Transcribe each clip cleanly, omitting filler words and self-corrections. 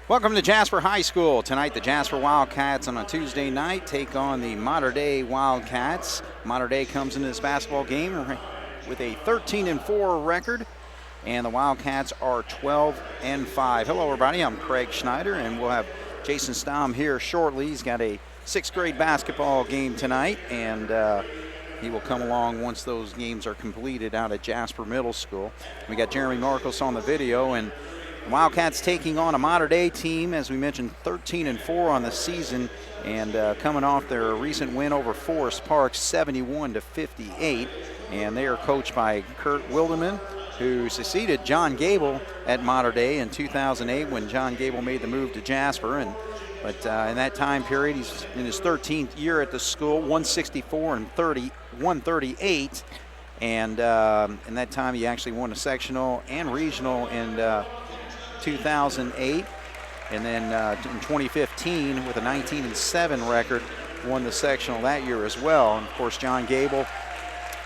Welcome to Jasper High School. Tonight, the Jasper Wildcats on a Tuesday night take on the Mater Dei Wildcats. Mater Dei comes into this basketball game with a 13-4 record, and the Wildcats are 12-5. Hello, everybody. I'm Craig Schneider, and we'll have Jason Stamm here shortly. He's got a sixth grade basketball game tonight, and he will come along once those games are completed out at Jasper Middle School. We got Jeremy Marcos on the video, and Wildcats taking on a Mater Dei team, as we mentioned, 13-4 on the season, and coming off their recent win over Forest Park, 71-58. And they are coached by Kurt Wilderman, who succeeded John Gable at Mater Dei in 2008 when John Gable made the move to Jasper. But in that time period, he's in his 13th year at the school, 138. And in that time, he actually won a sectional and regional in 2008, and then in 2015 with a 19-7 record won the sectional that year as well. And of course, John Gable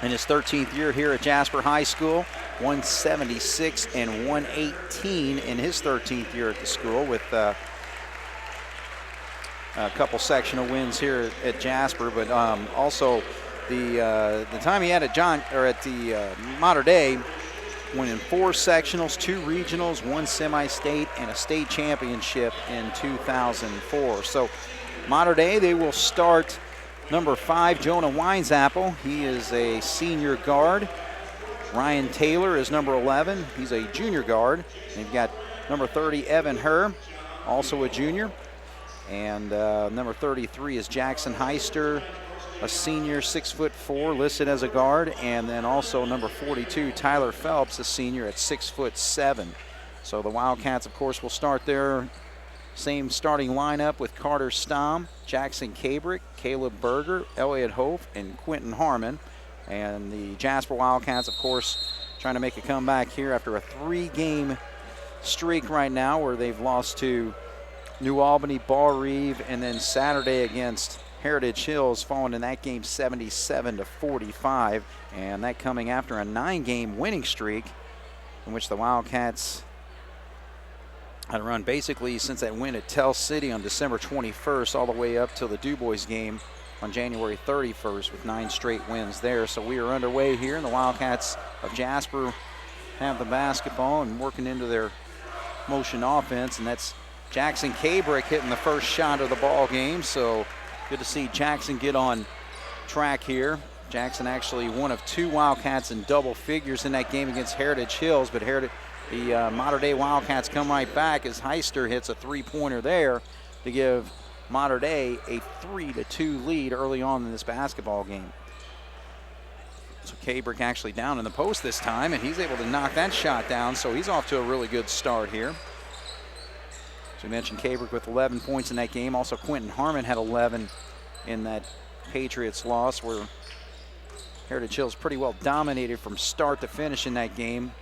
in his 13th year here at Jasper High School, 176 and 118 in his 13th year at the school, with a couple sectional wins here at Jasper. But also the time he had at the Mater Dei, winning 4 sectionals, 2 regionals, 1 semi-state, and a state championship in 2004. So Mater Dei, they will start number 5, Jonah Winesapple. He is a senior guard. Ryan Taylor is number 11. He's a junior guard. They've got number 30, Evan Herr, also a junior. And number 33 is Jackson Heister, a senior, 6'4", listed as a guard, and then also number 42, Tyler Phelps, a senior at 6'7". So the Wildcats, of course, will start their same starting lineup with Carter Stamm, Jackson Cabrick, Caleb Berger, Elliot Hof, and Quentin Harmon. And the Jasper Wildcats, of course, trying to make a comeback here after a 3-game streak right now, where they've lost to New Albany, Ball Reeve, and then Saturday against Heritage Hills, falling in that game 77-45, and that coming after a 9-game winning streak in which the Wildcats had run basically since that win at Tell City on December 21st all the way up till the Du Bois game on January 31st with 9 straight wins there. So we are underway here, and the Wildcats of Jasper have the basketball and working into their motion offense, and that's Jackson Cabrick hitting the first shot of the ball game. So good to see Jackson get on track here. Jackson actually one of 2 Wildcats in double figures in that game against Heritage Hills, but the Mater Dei Wildcats come right back as Heister hits a 3-pointer there to give Mater Dei a 3-2 lead early on in this basketball game. So Cabrick actually down in the post this time, and he's able to knock that shot down, so he's off to a really good start here. As we mentioned, Cabrick with 11 points in that game. Also, Quentin Harmon had 11 in that Patriots loss, where Heritage Hills pretty well dominated from start to finish in that game,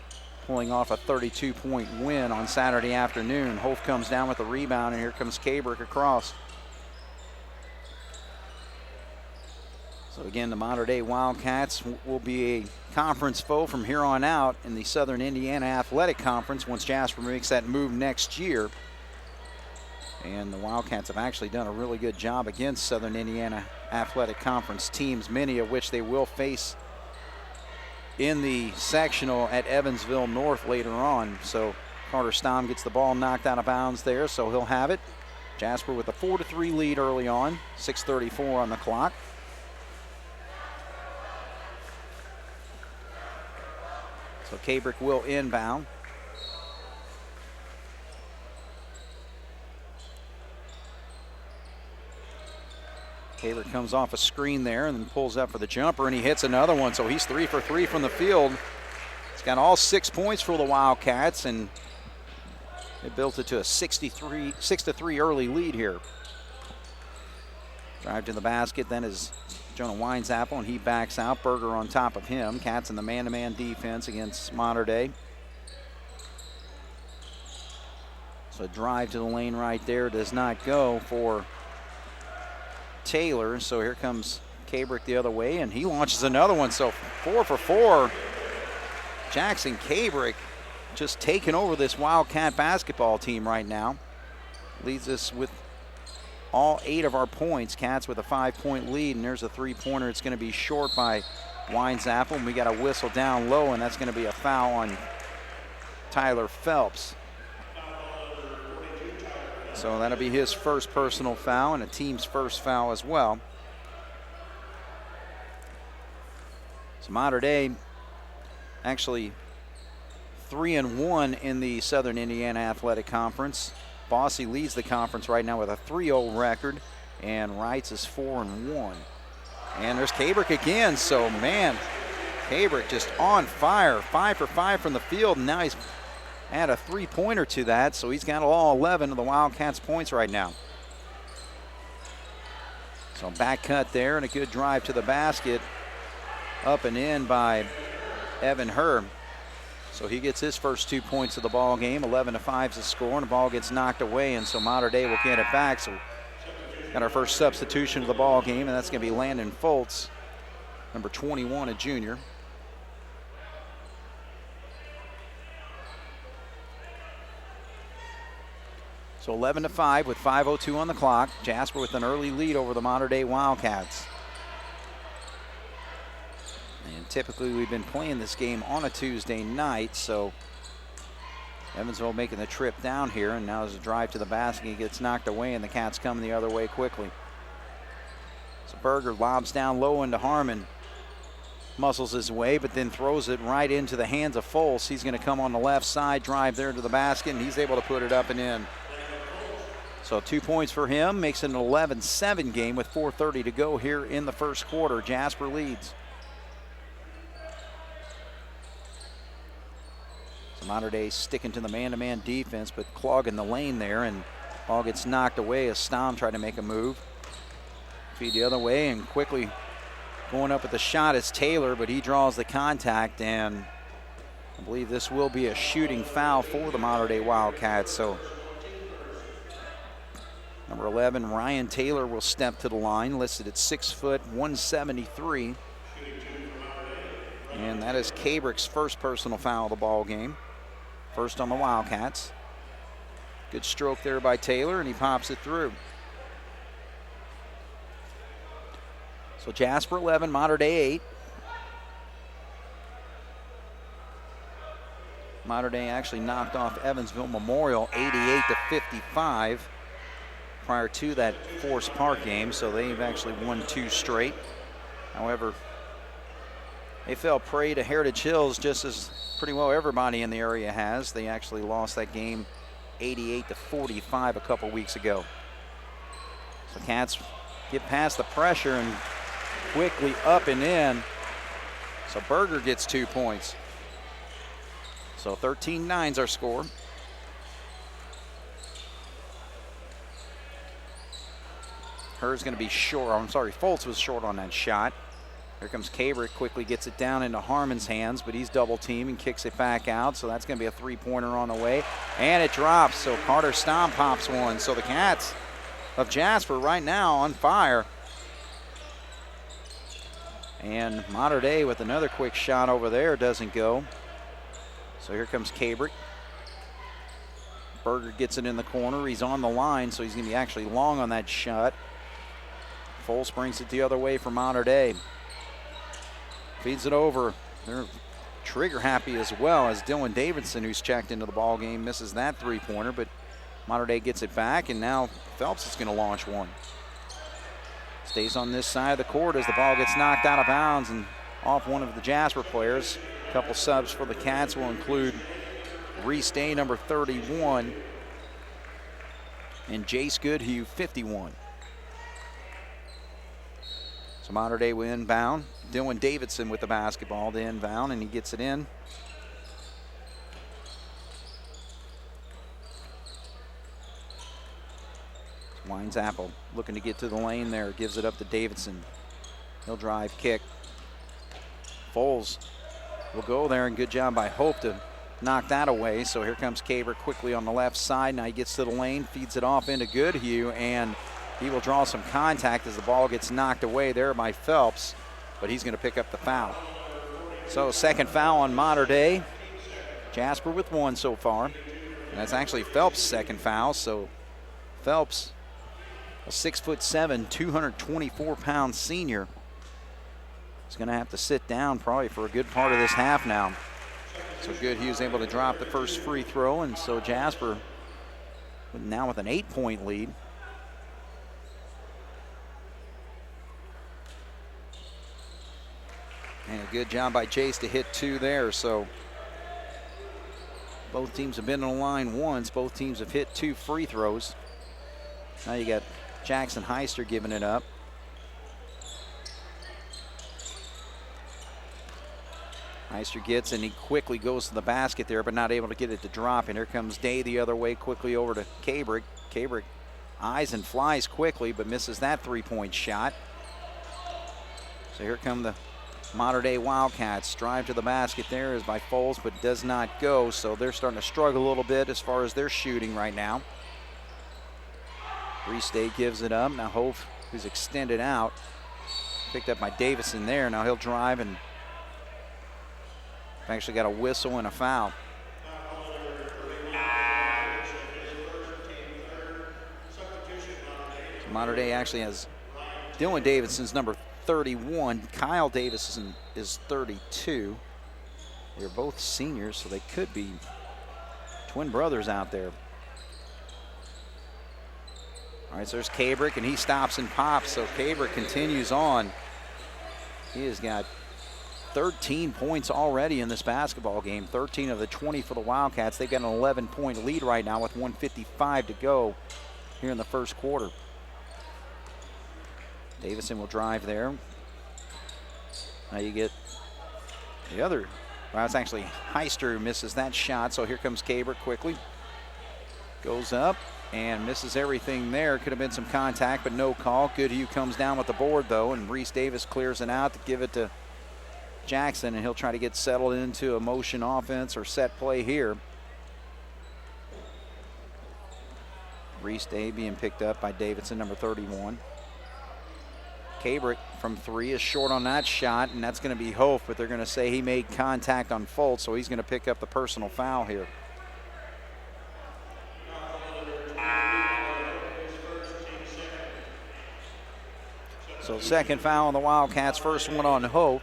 pulling off a 32-point win on Saturday afternoon. Hof comes down with a rebound, and here comes Cabrick across. So again, the Mater Dei Wildcats will be a conference foe from here on out in the Southern Indiana Athletic Conference once Jasper makes that move next year. And the Wildcats have actually done a really good job against Southern Indiana Athletic Conference teams, many of which they will face in the sectional at Evansville North later on. So Carter Stamm gets the ball knocked out of bounds there, so he'll have it. Jasper with a 4-3 lead early on, 6:34 on the clock. So Cabrick will inbound. Cabrick comes off a screen there and then pulls up for the jumper, and he hits another one. So he's 3 for 3 from the field. He's got all 6 points for the Wildcats, and they built it to a 6-3 early lead here. Drive to the basket then is Jonah Winesapple, and he backs out. Berger on top of him. Cats in the man-to-man defense against Mater Dei. So a drive to the lane right there does not go for Taylor. So here comes Cabrick the other way, and he launches another one. So 4 for 4. Jackson Cabrick just taking over this Wildcat basketball team right now. leads us with all 8 of our points. Cats with a 5-point lead, and there's a 3-pointer. It's going to be short by Winesapple, and we got a whistle down low, and that's going to be a foul on Tyler Phelps. So that'll be his first personal foul and a team's first foul as well. So Mater Dei actually 3-1 in the Southern Indiana Athletic Conference. Bosse leads the conference right now with a 3-0 record, and Wrights is 4-1. And there's Cabrick again, so man, Cabrick just on fire, 5 for 5 from the field, and now he's add a 3-pointer to that, so he's got all 11 of the Wildcats' points right now. So back cut there and a good drive to the basket, up and in by Evan Herb. So he gets his first 2 points of the ball game. 11-5 is the score, and the ball gets knocked away, and so Mater Dei will get it back. So got our first substitution of the ball game, and that's going to be Landon Foltz, number 21, a junior. So 11-5 with 5:02 on the clock. Jasper with an early lead over the Mater Dei Wildcats. And typically we've been playing this game on a Tuesday night, so Evansville making the trip down here, and now there's a drive to the basket. He gets knocked away, and the Cats come the other way quickly. So Berger lobs down low into Harmon. Muscles his way, but then throws it right into the hands of Foltz. He's going to come on the left side, drive there to the basket, and he's able to put it up and in. So 2 points for him, makes it an 11-7 game with 4:30 to go here in the first quarter. Jasper leads. So Mater Dei sticking to the man-to-man defense, but clogging the lane there, and ball gets knocked away as Stom tried to make a move. Feed the other way, and quickly going up with the shot is Taylor, but he draws the contact, and I believe this will be a shooting foul for the Mater Dei Wildcats. So number 11, Ryan Taylor, will step to the line, listed at 6 foot, 173. And that is Cabrick's first personal foul of the ball game. First on the Wildcats. Good stroke there by Taylor, and he pops it through. So Jasper 11, Mater Dei 8. Mater Dei actually knocked off Evansville Memorial 88-55 prior to that Forest Park game, so they've actually won 2 straight. However, they fell prey to Heritage Hills just as pretty well everybody in the area has. They actually lost that game 88-45 a couple weeks ago. So Cats get past the pressure and quickly up and in. So Berger gets 2 points. So 13-9's our score. Hers going to be short. I'm sorry, Foltz was short on that shot. Here comes Cabrick, quickly gets it down into Harmon's hands, but he's double teamed and kicks it back out. So that's going to be a 3-pointer on the way. And it drops, so Carter Stom pops one. So the Cats of Jasper right now on fire. And Mater Dei with another quick shot over there, doesn't go. So here comes Cabrick. Berger gets it in the corner. He's on the line, so he's going to be actually long on that shot. Foltz brings it the other way for Mater Dei. Feeds it over. They're trigger happy as well as Dylan Davidson, who's checked into the ball game, misses that 3-pointer, but Mater Dei gets it back, and now Phelps is going to launch one. Stays on this side of the court as the ball gets knocked out of bounds and off one of the Jasper players. A couple subs for the Cats will include Reese Day, number 31, and Jace Goodhue, 51. So Mater Dei will inbound. Dylan Davidson with the basketball to inbound, and he gets it in. Winesapple looking to get to the lane there, gives it up to Davidson. He'll drive, kick. Foles will go there, and good job by Hope to knock that away. So here comes Cabrick quickly on the left side. Now he gets to the lane, feeds it off into Goodhue, and he will draw some contact as the ball gets knocked away there by Phelps, but he's going to pick up the foul. So second foul on Mater Dei. Jasper with 1 so far. And that's actually Phelps' second foul, so Phelps, a 6'7", 224-pound senior, is going to have to sit down probably for a good part of this half now. So Goodhue was able to drop the first free throw, and so Jasper now with an 8-point lead. And a good job by Jace to hit 2 there. So both teams have been on the line once. Both teams have hit 2 free throws. Now you got Jackson Heister giving it up. Heister gets, and he quickly goes to the basket there, but not able to get it to drop. And here comes Day the other way, quickly over to Cabrick. Cabrick eyes and flies quickly, but misses that 3-point shot. So here come the Mater Dei Wildcats. Drive to the basket there is by Foles, but does not go. So they're starting to struggle a little bit as far as their shooting right now. Reese Day gives it up. Now Hope, who's extended out, picked up by Davison there. Now he'll drive and actually got a whistle and a foul. So Mater Dei actually has Dylan Davidson's number 31. Kyle Davison is 32. They're both seniors, so they could be twin brothers out there. All right, so there's Cabrick, and he stops and pops. So Cabrick continues on. He has got 13 points already in this basketball game. 13 of the 20 for the Wildcats. They've got an 11-point lead right now with 1:55 to go here in the first quarter. Davison will drive there. Now you get the other. Well, it's actually Heister who misses that shot. So here comes Cabrick quickly. Goes up and misses everything there. Could have been some contact, but no call. Goodhue comes down with the board, though, and Reese Davis clears it out to give it to Jackson, and he'll try to get settled into a motion offense or set play here. Reese Day being picked up by Davidson, number 31. Cabrick from 3 is short on that shot, and that's going to be Hope, but they're going to say he made contact on Fultz, so he's going to pick up the personal foul here. So second foul on the Wildcats, first one on Hope.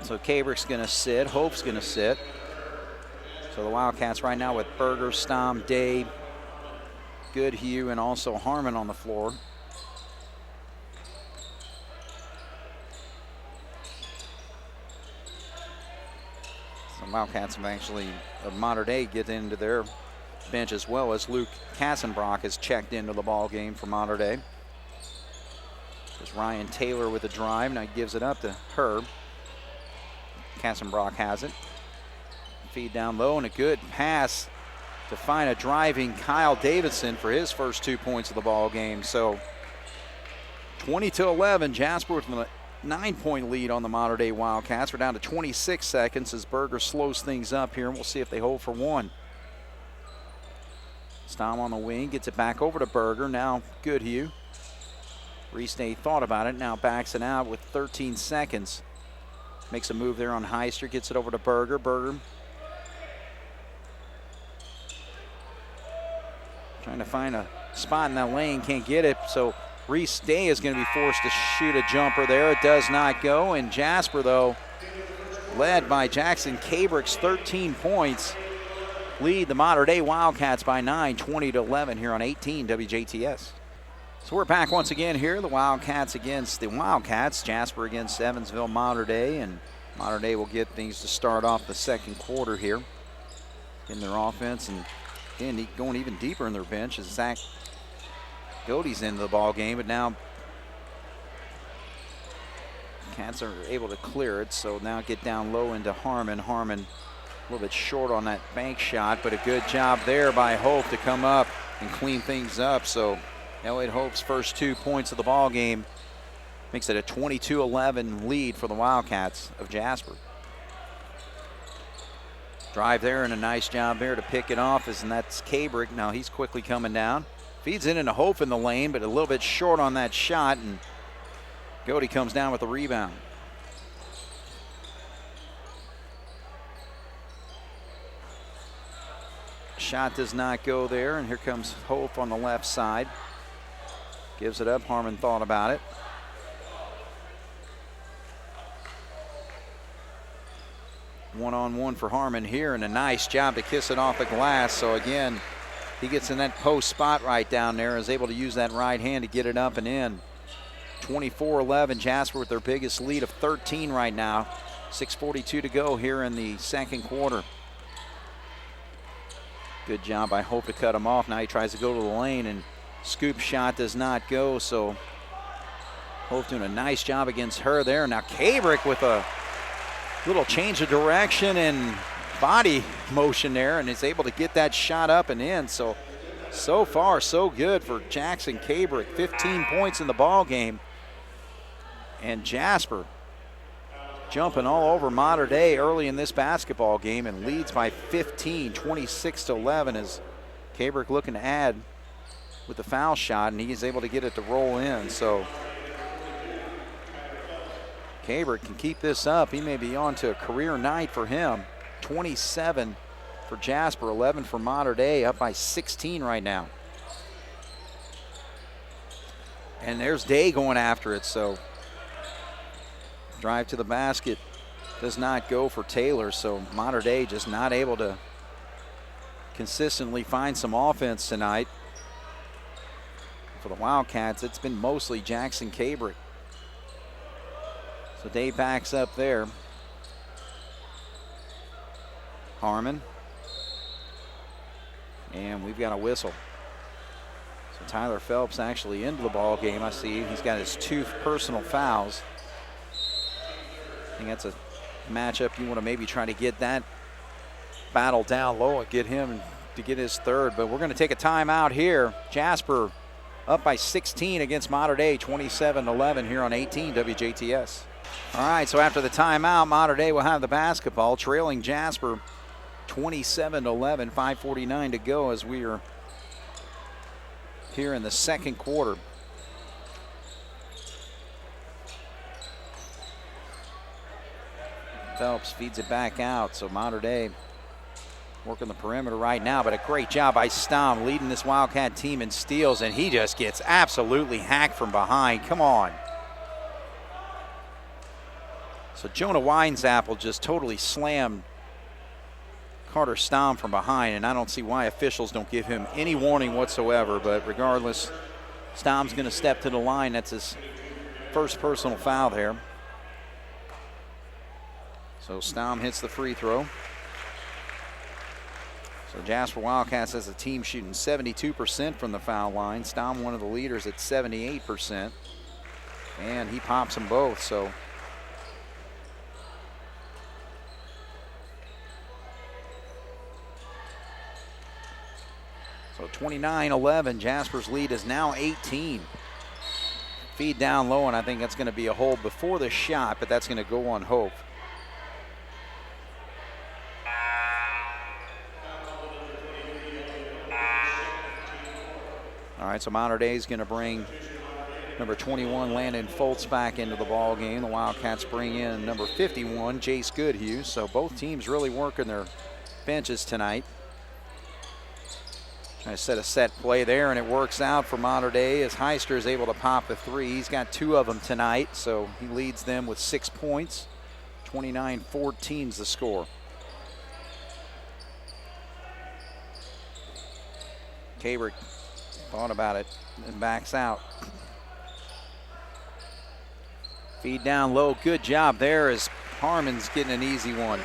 So Cabrick's going to sit, Hope's going to sit. So the Wildcats right now with Berger, Stom, Day, Goodhue, and also Harmon on the floor. So Wildcats have actually, Mater Dei get into their bench as well, as Luke Kassenbrock has checked into the ball game for Mater Dei. There's Ryan Taylor with a drive. Now he gives it up to Herb. Kassenbrock has it. Feed down low, and a good pass to find a driving Kyle Davidson for his first 2 points of the ball game. So 20-11, Jasper with a 9-point lead on the Mater Dei Wildcats. We're down to 26 seconds as Berger slows things up here, and we'll see if they hold for one. Stom on the wing, gets it back over to Berger. Now Goodhue. Reese Day thought about it, now backs it out with 13 seconds. Makes a move there on Heister, gets it over to Berger. Berger trying to find a spot in that lane, can't get it. So Reese Day is going to be forced to shoot a jumper there. It does not go. And Jasper, though, led by Jackson Cabrick's 13 points, lead the Mater Dei Wildcats by 9, 20-11 here on 18 WJTS. So we're back once again here. The Wildcats against the Wildcats. Jasper against Evansville Mater Dei, and Mater Dei will get things to start off the second quarter here in their offense, and again going even deeper in their bench as Zach Godey's into the ball game, but now Cats are able to clear it, so now get down low into Harmon. Harmon a little bit short on that bank shot, but a good job there by Hope to come up and clean things up. So Elliott Hope's first 2 points of the ball game makes it a 22-11 lead for the Wildcats of Jasper. Drive there, and a nice job there to pick it off, and that's Cabrick. Now he's quickly coming down. Feeds it into Hope in the lane, but a little bit short on that shot, and Godey comes down with the rebound. Shot does not go there, and here comes Hope on the left side. Gives it up. Harmon thought about it. One-on-one for Harmon here, and a nice job to kiss it off the glass. So again, he gets in that post spot right down there, is able to use that right hand to get it up and in. 24-11, Jasper with their biggest lead of 13 right now. 6:42 to go here in the second quarter. Good job by Hope to cut him off. Now he tries to go to the lane, and scoop shot does not go, so Hope doing a nice job against her there. Now Kabrick with a little change of direction and body motion there, and is able to get that shot up and in. So far, so good for Jackson Kabrick. 15 points in the ball game. And Jasper jumping all over Mater Dei early in this basketball game and leads by 15, 26-11, as Kabrick looking to add with the foul shot, and he's able to get it to roll in. So Kabrick can keep this up. He may be on to a career night for him. 27 for Jasper, 11 for Mater Dei, up by 16 right now. And there's Day going after it, so drive to the basket does not go for Taylor, so Mater Dei just not able to consistently find some offense tonight. For the Wildcats, it's been mostly Jackson Kabrick. So Day backs up there. Harmon. And we've got a whistle. So Tyler Phelps actually into the ball game. I see he's got his 2 personal fouls. I think that's a matchup you want to maybe try to get that battle down low and get him to get his 3rd. But we're going to take a timeout here. Jasper up by 16 against Mater Dei, 27-11 here on 18 WJTS. All right, so after the timeout, Mater Dei will have the basketball, trailing Jasper 27-11, 5:49 to go as we are here in the second quarter. Phelps feeds it back out, so Mater Dei working the perimeter right now, but a great job by Stom leading this Wildcat team in steals, and he just gets absolutely hacked from behind. Come on. So Jonah Winesapple just totally slammed Carter Stom from behind, and I don't see why officials don't give him any warning whatsoever, but regardless, Stom's going to step to the line. That's his first personal foul there. So Stom hits the free throw. So Jasper Wildcats as a team shooting 72% from the foul line. Stom one of the leaders at 78%. And he pops them both, so. So 29-11, Jasper's lead is now 18. Feed down low, and I think that's going to be a hold before the shot, but that's going to go on Hope. All right, so Mater Dei is going to bring number 21, Landon Foltz, back into the ball game. The Wildcats bring in number 51, Jace Goodhue. So both teams really working their benches tonight. Trying to set a set play there, and it works out for Mater Dei as Heister is able to pop the 3. He's got 2 of them tonight, so he leads them with 6 points. 29-14 is the score. Kabrick thought about it and backs out. Feed down low, good job there as Harmon's getting an easy one.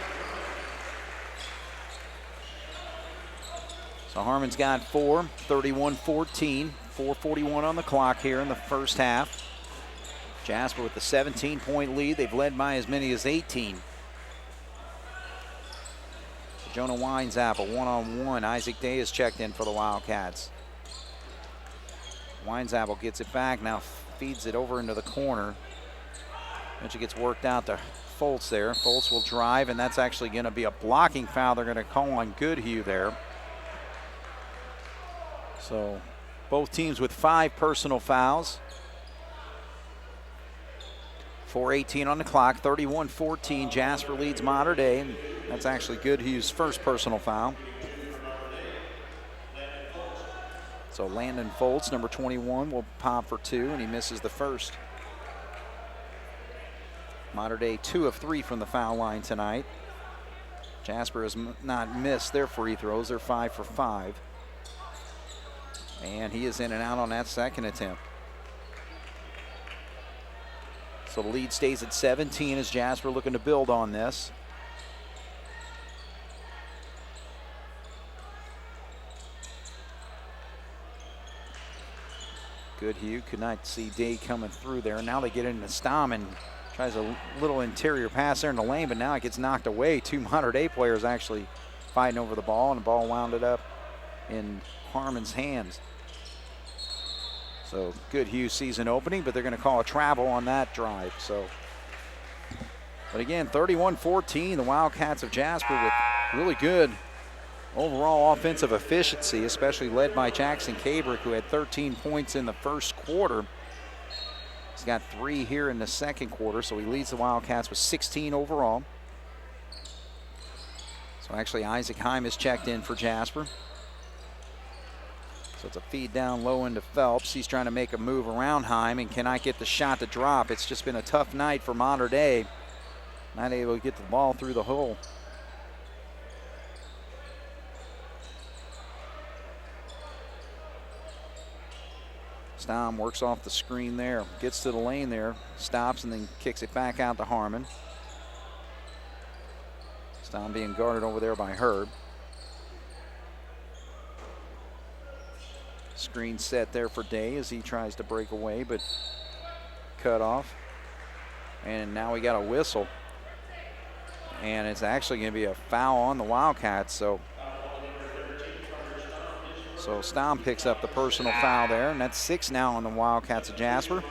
So Harmon's got 4, 31-14, 4:41 on the clock here in the first half. Jasper with the 17-point lead. They've led by as many as 18. Jonah Winesapple one-on-one. Isaac Day is checked in for the Wildcats. Winesapple gets it back, now feeds it over into the corner. Eventually gets worked out to Foltz there. Foltz will drive, and that's actually going to be a blocking foul they're going to call on Goodhue there. So both teams with 5 personal fouls. 4:18 on the clock, 31-14. Jasper leads Mater Dei, and that's actually Goodhue's first personal foul. So Landon Foltz, number 21, will pop for 2, and he misses the first. Mater Dei 2 of 3 from the foul line tonight. Jasper has not missed their free throws. They're 5 for 5. And he is in and out on that second attempt. So the lead stays at 17 as Jasper looking to build on this. Goodhue could not see Day coming through there. Now they get into Stom and tries a little interior pass there in the lane, but now it gets knocked away. 2 Mater Dei players actually fighting over the ball, and the ball wounded up in Harmon's hands. So Goodhue sees an opening, but they're going to call a travel on that drive. So, but again, 31-14, the Wildcats of Jasper with really good overall offensive efficiency, especially led by Jackson Cabrick, who had 13 points in the first quarter. He's got 3 here in the second quarter, so he leads the Wildcats with 16 overall. So actually Isaac Heim is checked in for Jasper. So it's a feed down low into Phelps. He's trying to make a move around Heim and cannot get the shot to drop. It's just been a tough night for Mater Dei. Not able to get the ball through the hole. Stom works off the screen there, gets to the lane there, stops, and then kicks it back out to Harmon. Stom being guarded over there by Herb. Screen set there for Day as he tries to break away, but cut off. And now we got a whistle. And it's actually going to be a foul on the Wildcats. So Stom picks up the personal foul there, and that's 6 now on the Wildcats of Jasper.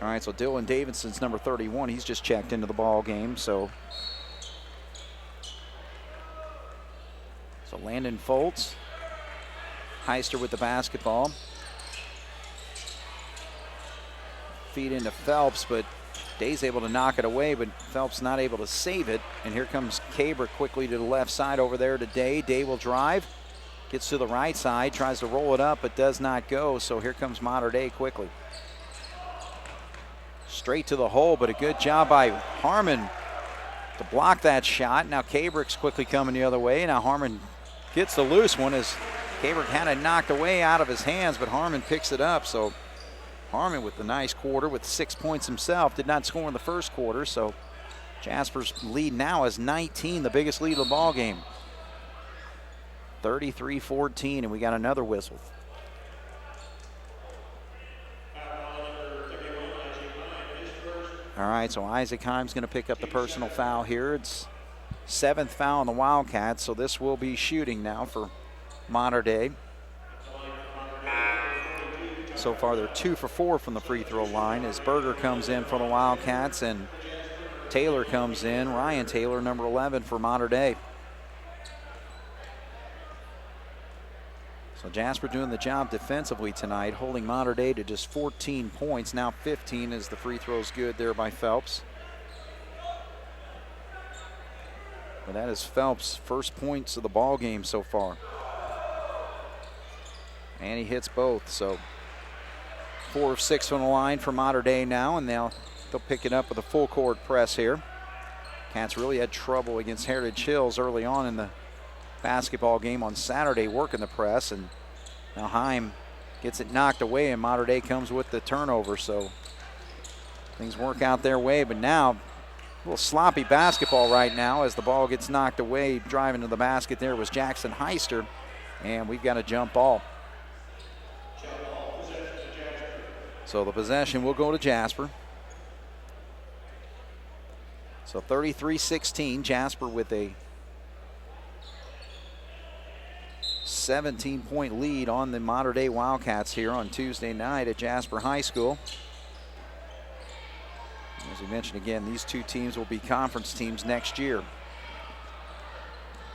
All right, so Dylan Davidson's number 31. He's just checked into the ball game. So Landon Foltz, Heister with the basketball. Feed into Phelps, but Day's able to knock it away, but Phelps not able to save it. And here comes Cabrick quickly to the left side over there to Day. Day will drive, gets to the right side, tries to roll it up, but does not go. So here comes Mater Dei quickly. Straight to the hole, but a good job by Harmon to block that shot. Now Cabrick's quickly coming the other way. Now Harmon gets the loose one as Cabrick had it knocked away out of his hands, but Harmon picks it up. So Harmon with the nice quarter with 6 points himself. Did not score in the first quarter, so Jasper's lead now is 19, the biggest lead of the ball game. 33-14, and we got another whistle. All right, so Isaac Heim's going to pick up the personal foul here. It's 7th foul on the Wildcats, so this will be shooting now for Mater Dei. So far, they're 2 for 4 from the free throw line as Berger comes in for the Wildcats and Taylor comes in. Ryan Taylor, number 11 for Mater Dei. So Jasper doing the job defensively tonight, holding Mater Dei to just 14 points. Now 15 as the free throw's good there by Phelps. But that is Phelps' first points of the ball game so far. And he hits both, so 4 of 6 on the line for Mater Dei now, and they'll pick it up with a full court press here. Cats really had trouble against Heritage Hills early on in the basketball game on Saturday working the press, and now Heim gets it knocked away and Mater Dei comes with the turnover, so things work out their way. But now a little sloppy basketball right now as the ball gets knocked away. Driving to the basket there was Jackson Heister, and we've got a jump ball. So the possession will go to Jasper. So 33-16, Jasper with a 17-point lead on the Mater Dei Wildcats here on Tuesday night at Jasper High School. As we mentioned again, these two teams will be conference teams next year.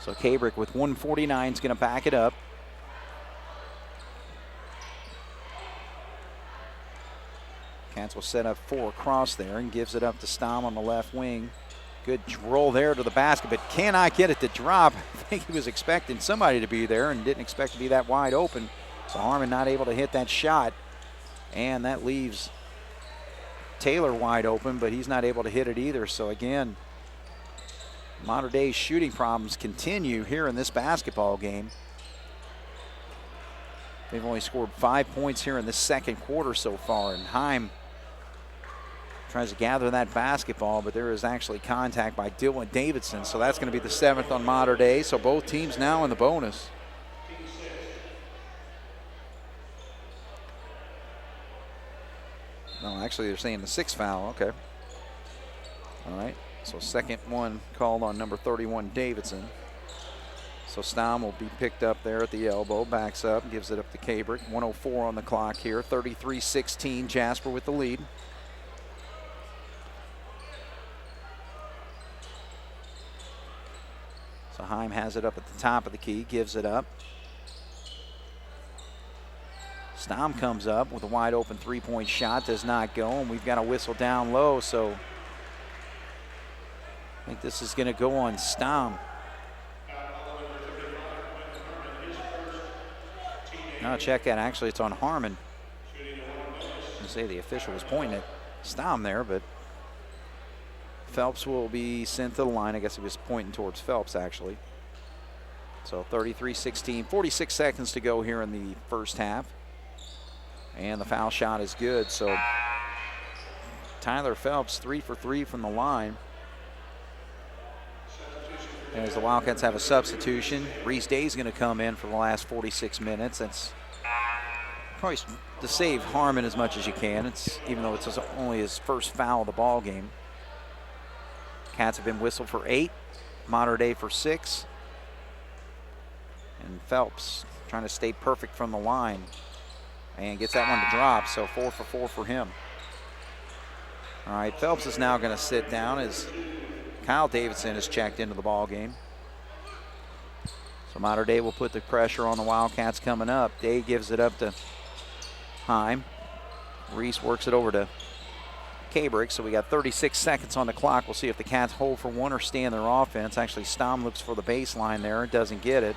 So Cabrick with 149 is going to back it up. Cats will set up 4 across there and gives it up to Stom on the left wing. Good roll there to the basket, but cannot get it to drop. I think he was expecting somebody to be there and didn't expect to be that wide open. So Harmon not able to hit that shot. And that leaves Taylor wide open, but he's not able to hit it either. So again, Mater Dei's shooting problems continue here in this basketball game. They've only scored 5 points here in the second quarter so far, and Heim tries to gather that basketball, but there is actually contact by Dylan Davidson, so that's going to be the 7th on Mater Dei. So both teams now in the bonus. No, actually they're saying the 6th foul. Okay. All right. So second one called on number 31, Davidson. So Stamm will be picked up there at the elbow, backs up, gives it up to Cabrick. 1:04 on the clock here. 33-16, Jasper with the lead. So Heim has it up at the top of the key, gives it up. Stamm comes up with a wide open three-point shot, does not go, and we've got a whistle down low, so I think this is going to go on Stamm. No, check that. Actually, it's on Harmon. I say the official was pointing at Stamm there, but Phelps will be sent to the line. I guess he was pointing towards Phelps, actually. So 33-16, 46 seconds to go here in the first half. And the foul shot is good. So Tyler Phelps 3 for 3 from the line. As the Wildcats have a substitution, Reese Day's going to come in for the last 46 minutes. That's probably to save Harmon as much as you can. It's even though it's only his first foul of the ball game. Cats have been whistled for 8, Mater Dei for 6. And Phelps trying to stay perfect from the line and gets that one to drop, so 4 for 4 for him. All right, Phelps is now going to sit down as Kyle Davidson is checked into the ball game. So Mater Dei will put the pressure on the Wildcats coming up. Day gives it up to Heim. Reese works it over to Cabrick, so we got 36 seconds on the clock. We'll see if the Cats hold for one or stay in their offense. Actually, Stamm looks for the baseline there, doesn't get it.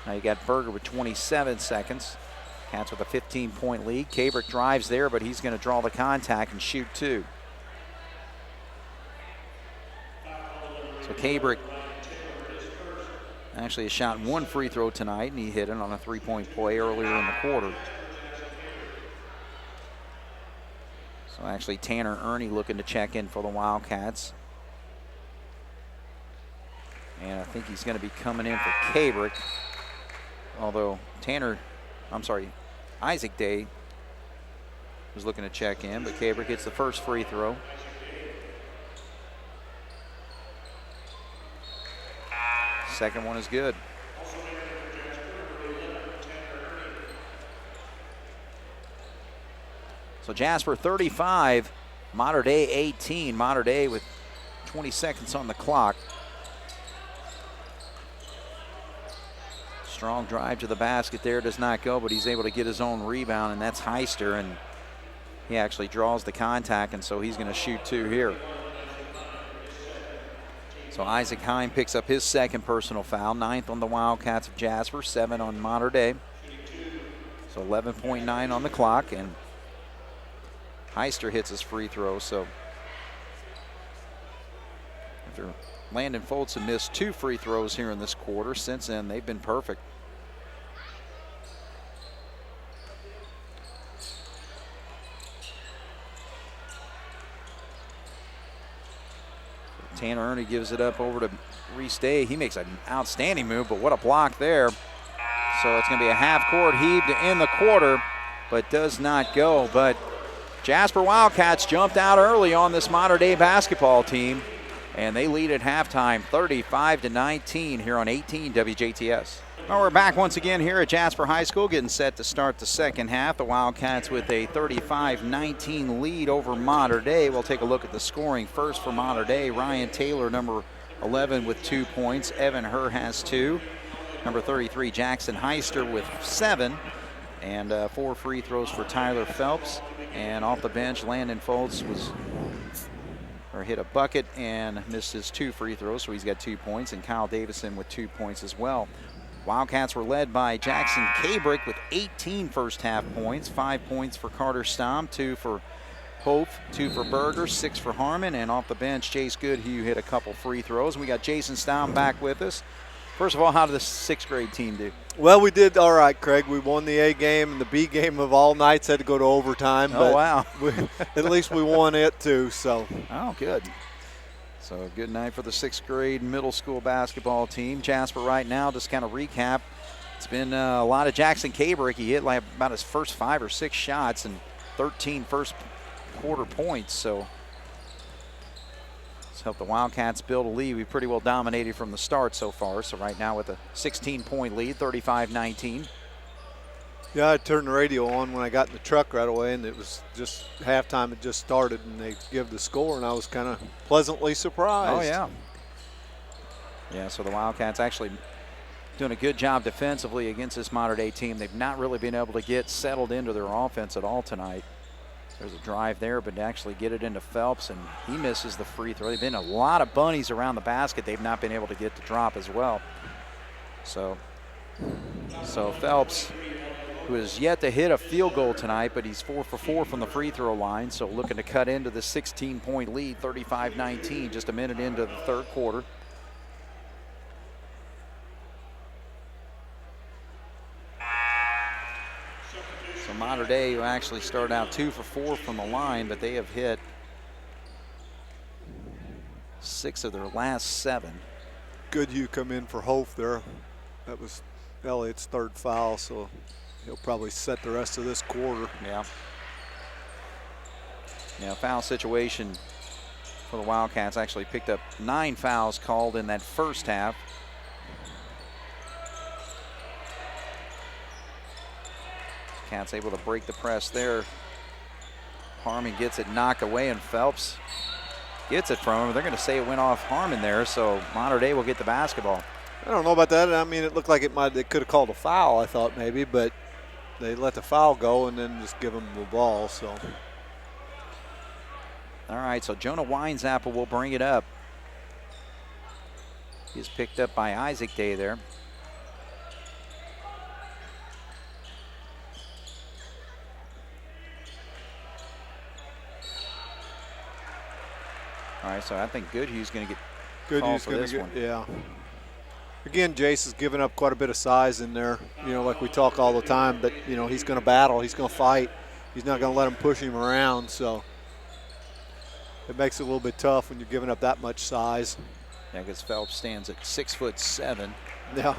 Now you got Berger with 27 seconds. Cats with a 15-point lead. Cabrick drives there, but he's going to draw the contact and shoot 2. So Cabrick actually has shot 1 free throw tonight, and he hit it on a 3-point play earlier in the quarter. So actually Tanner Ernie looking to check in for the Wildcats. And I think he's going to be coming in for Cabrick. Although Isaac Day was looking to check in, but Cabrick gets the first free throw. Second one is good. So Jasper 35, Mater Dei 18. Mater Dei with 20 seconds on the clock. Strong drive to the basket there, does not go, but he's able to get his own rebound, and that's Heister, and he actually draws the contact, and so he's going to shoot 2 here. So Isaac Heim picks up his second personal foul, 9th on the Wildcats of Jasper, 7 on Mater Dei. So 11.9 on the clock, and Heister hits his free throw. So after Landon Foltz missed 2 free throws here in this quarter, since then they've been perfect. Tanner Ernie gives it up over to Reese Day. He makes an outstanding move, but what a block there. So it's going to be a half-court heave to end the quarter, but does not go. But Jasper Wildcats jumped out early on this Mater Dei basketball team, and they lead at halftime 35-19 here on 18 WJTS. Well, we're back once again here at Jasper High School, getting set to start the second half. The Wildcats with a 35-19 lead over Mater Dei. We'll take a look at the scoring first for Mater Dei. Ryan Taylor, number 11, with 2 points. Evan Herr has 2. Number 33, Jackson Heister with 7. And 4 free throws for Tyler Phelps. And off the bench, Landon Foltz hit a bucket and missed his 2 free throws, so he's got 2 points, and Kyle Davison with 2 points as well. Wildcats were led by Jackson Cabrick with 18 first half points, 5 points for Carter Stom, 2 for Hope, 2 for Berger, 6 for Harmon, and off the bench, Chase Goodhue hit a couple free throws. We got Jason Stom back with us. First of all, how did the 6th grade team do? Well, we did all right, Craig. We won the A game, and the B game of all nights had to go to overtime. Oh, wow. At least we won it, too. So. Oh, good. So a good night for the 6th grade middle school basketball team. Jasper right now, just kind of recap. It's been a lot of Jackson Cabrick. He hit like about his first 5 or 6 shots and 13 first quarter points. So it's helped the Wildcats build a lead. We pretty well dominated from the start so far. So right now with a 16-point lead, 35-19. Yeah, I turned the radio on when I got in the truck right away, and it was just halftime had just started, and they give the score, and I was kind of pleasantly surprised. Oh, yeah. Yeah, so the Wildcats actually doing a good job defensively against this modern-day team. They've not really been able to get settled into their offense at all tonight. There's a drive there, but to actually get it into Phelps, and he misses the free throw. They've been a lot of bunnies around the basket. They've not been able to get the drop as well. So Phelps, who has yet to hit a field goal tonight, but he's 4 for 4 from the free throw line, so looking to cut into the 16-point lead, 35-19, just a minute into the 3rd quarter. So Mater Dei actually started out 2 for 4 from the line, but they have hit 6 of their last 7. Goodhue come in for Hope there. That was Elliott's 3rd foul, so he'll probably set the rest of this quarter. Yeah. Yeah, foul situation for the Wildcats. Actually picked up 9 fouls called in that first half. Cats able to break the press there. Harmon gets it knocked away, and Phelps gets it from him. They're going to say it went off Harmon there, so Mater Dei will get the basketball. I don't know about that. I mean, it looked like they could have called a foul, I thought maybe, but they let the foul go and then just give them the ball. So. All right, so Jonah Winesapple will bring it up. He's picked up by Isaac Day there. All right, so I think Goodhue's going to get called for this one. Yeah. Again, Jace has given up quite a bit of size in there. You know, like we talk all the time, but, you know, he's going to battle. He's going to fight. He's not going to let him push him around, so it makes it a little bit tough when you're giving up that much size. Yeah, because Phelps stands at 6'7". Yeah.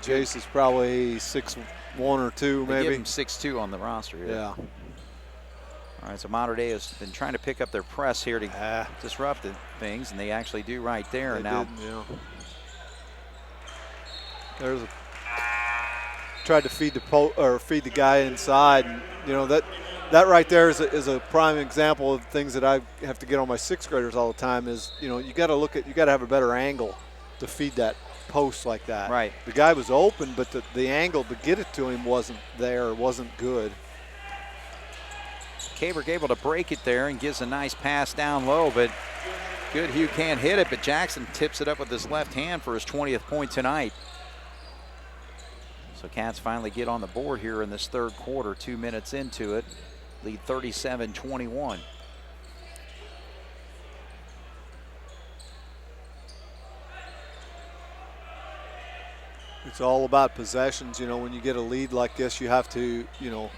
Jace is probably 6'1" or 2", maybe. They give him 6'2" on the roster. Yeah. All right, so Mater Dei has been trying to pick up their press here to disrupt things, and they actually do right there. They now, did, yeah. Tried to feed the guy inside, and you know that right there is a prime example of things that I have to get on my 6th graders all the time. Is, you know, you got to have a better angle to feed that post like that. Right. The guy was open, but the angle to get it to him wasn't there. Wasn't good. Cabrick able to break it there and gives a nice pass down low, but Goodhue can't hit it, but Jackson tips it up with his left hand for his 20th point tonight. So Cats finally get on the board here in this 3rd quarter, 2 minutes into it. Lead 37-21. It's all about possessions. You know, when you get a lead like this, you have to, you know,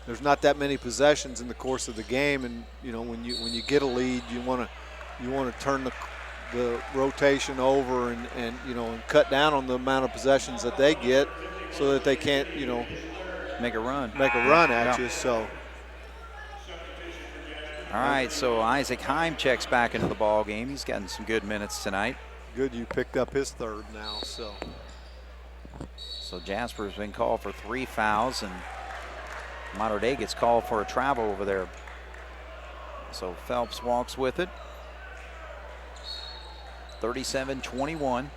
there's not that many possessions in the course of the game, and you know, when you get a lead, you want to turn the rotation over and you know, and cut down on the amount of possessions that they get, so that they can't, you know, make a run at you. So. All right, so Isaac Heim checks back into the ball game. He's gotten some good minutes tonight. Good, you picked up his 3rd now. So Jasper's been called for 3 fouls, and Mater Dei gets called for a travel over there. So Phelps walks with it. 37-21.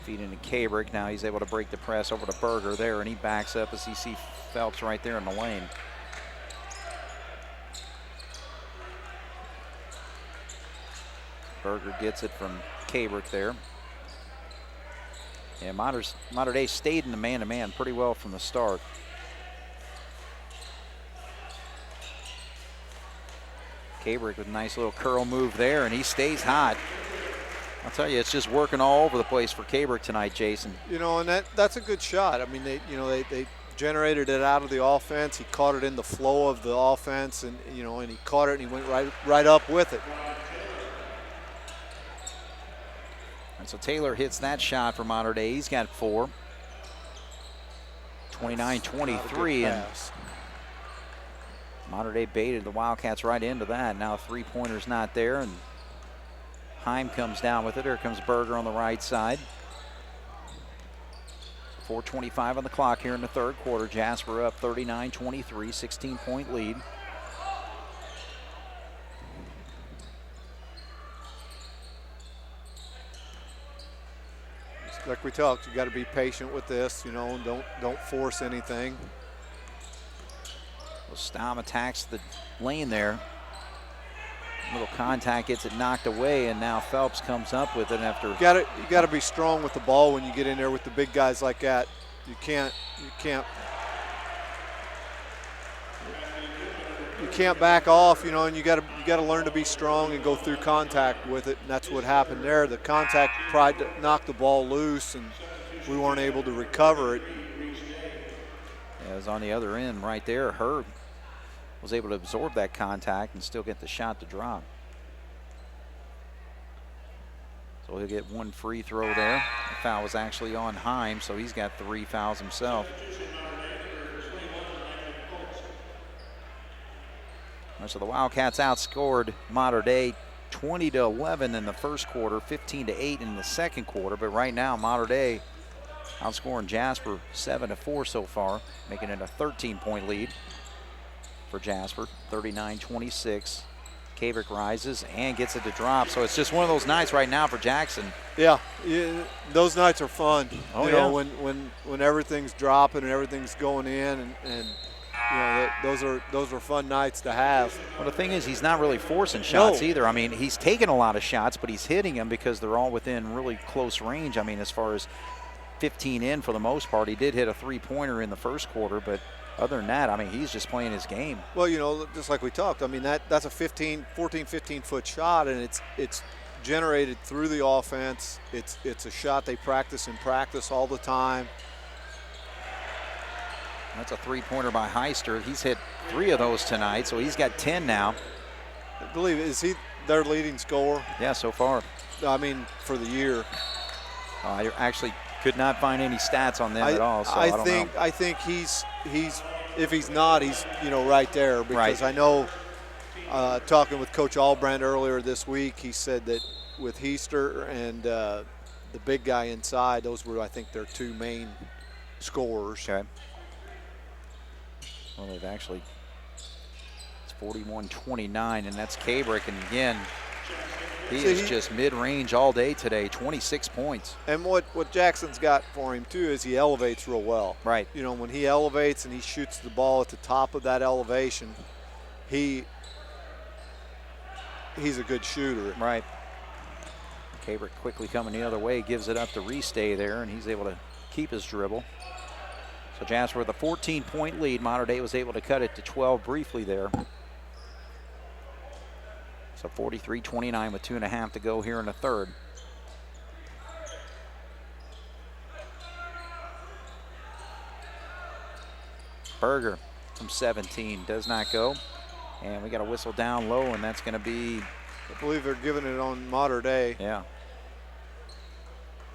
Feeding to Cabrick. Now he's able to break the press over to Berger there, and he backs up as he sees Phelps right there in the lane. Berger gets it from Cabrick there. And Mater Dei stayed in the man-to-man pretty well from the start. Cabrick with a nice little curl move there, and he stays hot. I'll tell you, it's just working all over the place for Cabrick tonight, Jason. You know, and that's a good shot. I mean, they generated it out of the offense. He caught it in the flow of the offense, and you know, and he caught it and he went right up with it. And so Taylor hits that shot for Mater Dei. He's got 4. 29-23, and Mater Dei baited the Wildcats right into that. Now 3-pointer's not there, and Heim comes down with it. Here comes Berger on the right side. 4:25 on the clock here in the third quarter. Jasper up 39-23, 16-point lead. Like we talked, you got to be patient with this, you know, and don't force anything. Well, Stamm attacks the lane there. Little contact, gets it knocked away, and now Phelps comes up with it after. You got to be strong with the ball when you get in there with the big guys like that. You can't back off, you know, and you got to learn to be strong and go through contact with it, and that's what happened there. The contact tried to knock the ball loose, and we weren't able to recover it. Yeah, it was on the other end right there. Herb was able to absorb that contact and still get the shot to drop. So he'll get 1 free throw there. The foul was actually on Heim, so he's got 3 fouls himself. So the Wildcats outscored Mater Dei 20-11 in the first quarter, 15-8 in the second quarter. But right now, Mater Dei outscoring Jasper 7-4 so far, making it a 13-point lead for Jasper, 39-26. Cabrick rises and gets it to drop. So it's just one of those nights right now for Jackson. Yeah, those nights are fun. Oh, you know, when everything's dropping and everything's going in, and you know, those are fun nights to have. Well, the thing is, he's not really forcing shots either. I mean, he's taking a lot of shots, but he's hitting them because they're all within really close range. I mean, as far as 15 in for the most part. He did hit a 3-pointer in the first quarter, but other than that, I mean, he's just playing his game. Well, you know, just like we talked, I mean, that's a 14, 15-foot shot, and it's generated through the offense. It's a shot they practice in practice all the time. That's a 3-pointer by Heister. He's hit 3 of those tonight, so he's got 10 now. I believe, is he their leading scorer? Yeah, so far. I mean, for the year. I actually could not find any stats on them at all, so I don't know. I think he's if he's not, he's, you know, right there, because I know talking with Coach Albrand earlier this week, he said that with Heister and the big guy inside, those were, I think, their 2 main scorers. Okay. Well, they've actually, it's 41-29, and that's Cabrick, and again, he is just mid-range all day today, 26 points. And what Jackson's got for him, too, is he elevates real well. Right. You know, when he elevates and he shoots the ball at the top of that elevation, he's a good shooter. Right. Cabrick quickly coming the other way, gives it up to Restay there, and he's able to keep his dribble. So Jasper with a 14-point lead. Mater Dei was able to cut it to 12 briefly there. So 43-29 with 2.5 to go here in the third. Berger from 17 does not go. And we got a whistle down low, and that's going to be, I believe they're giving it on Mater Dei. Yeah.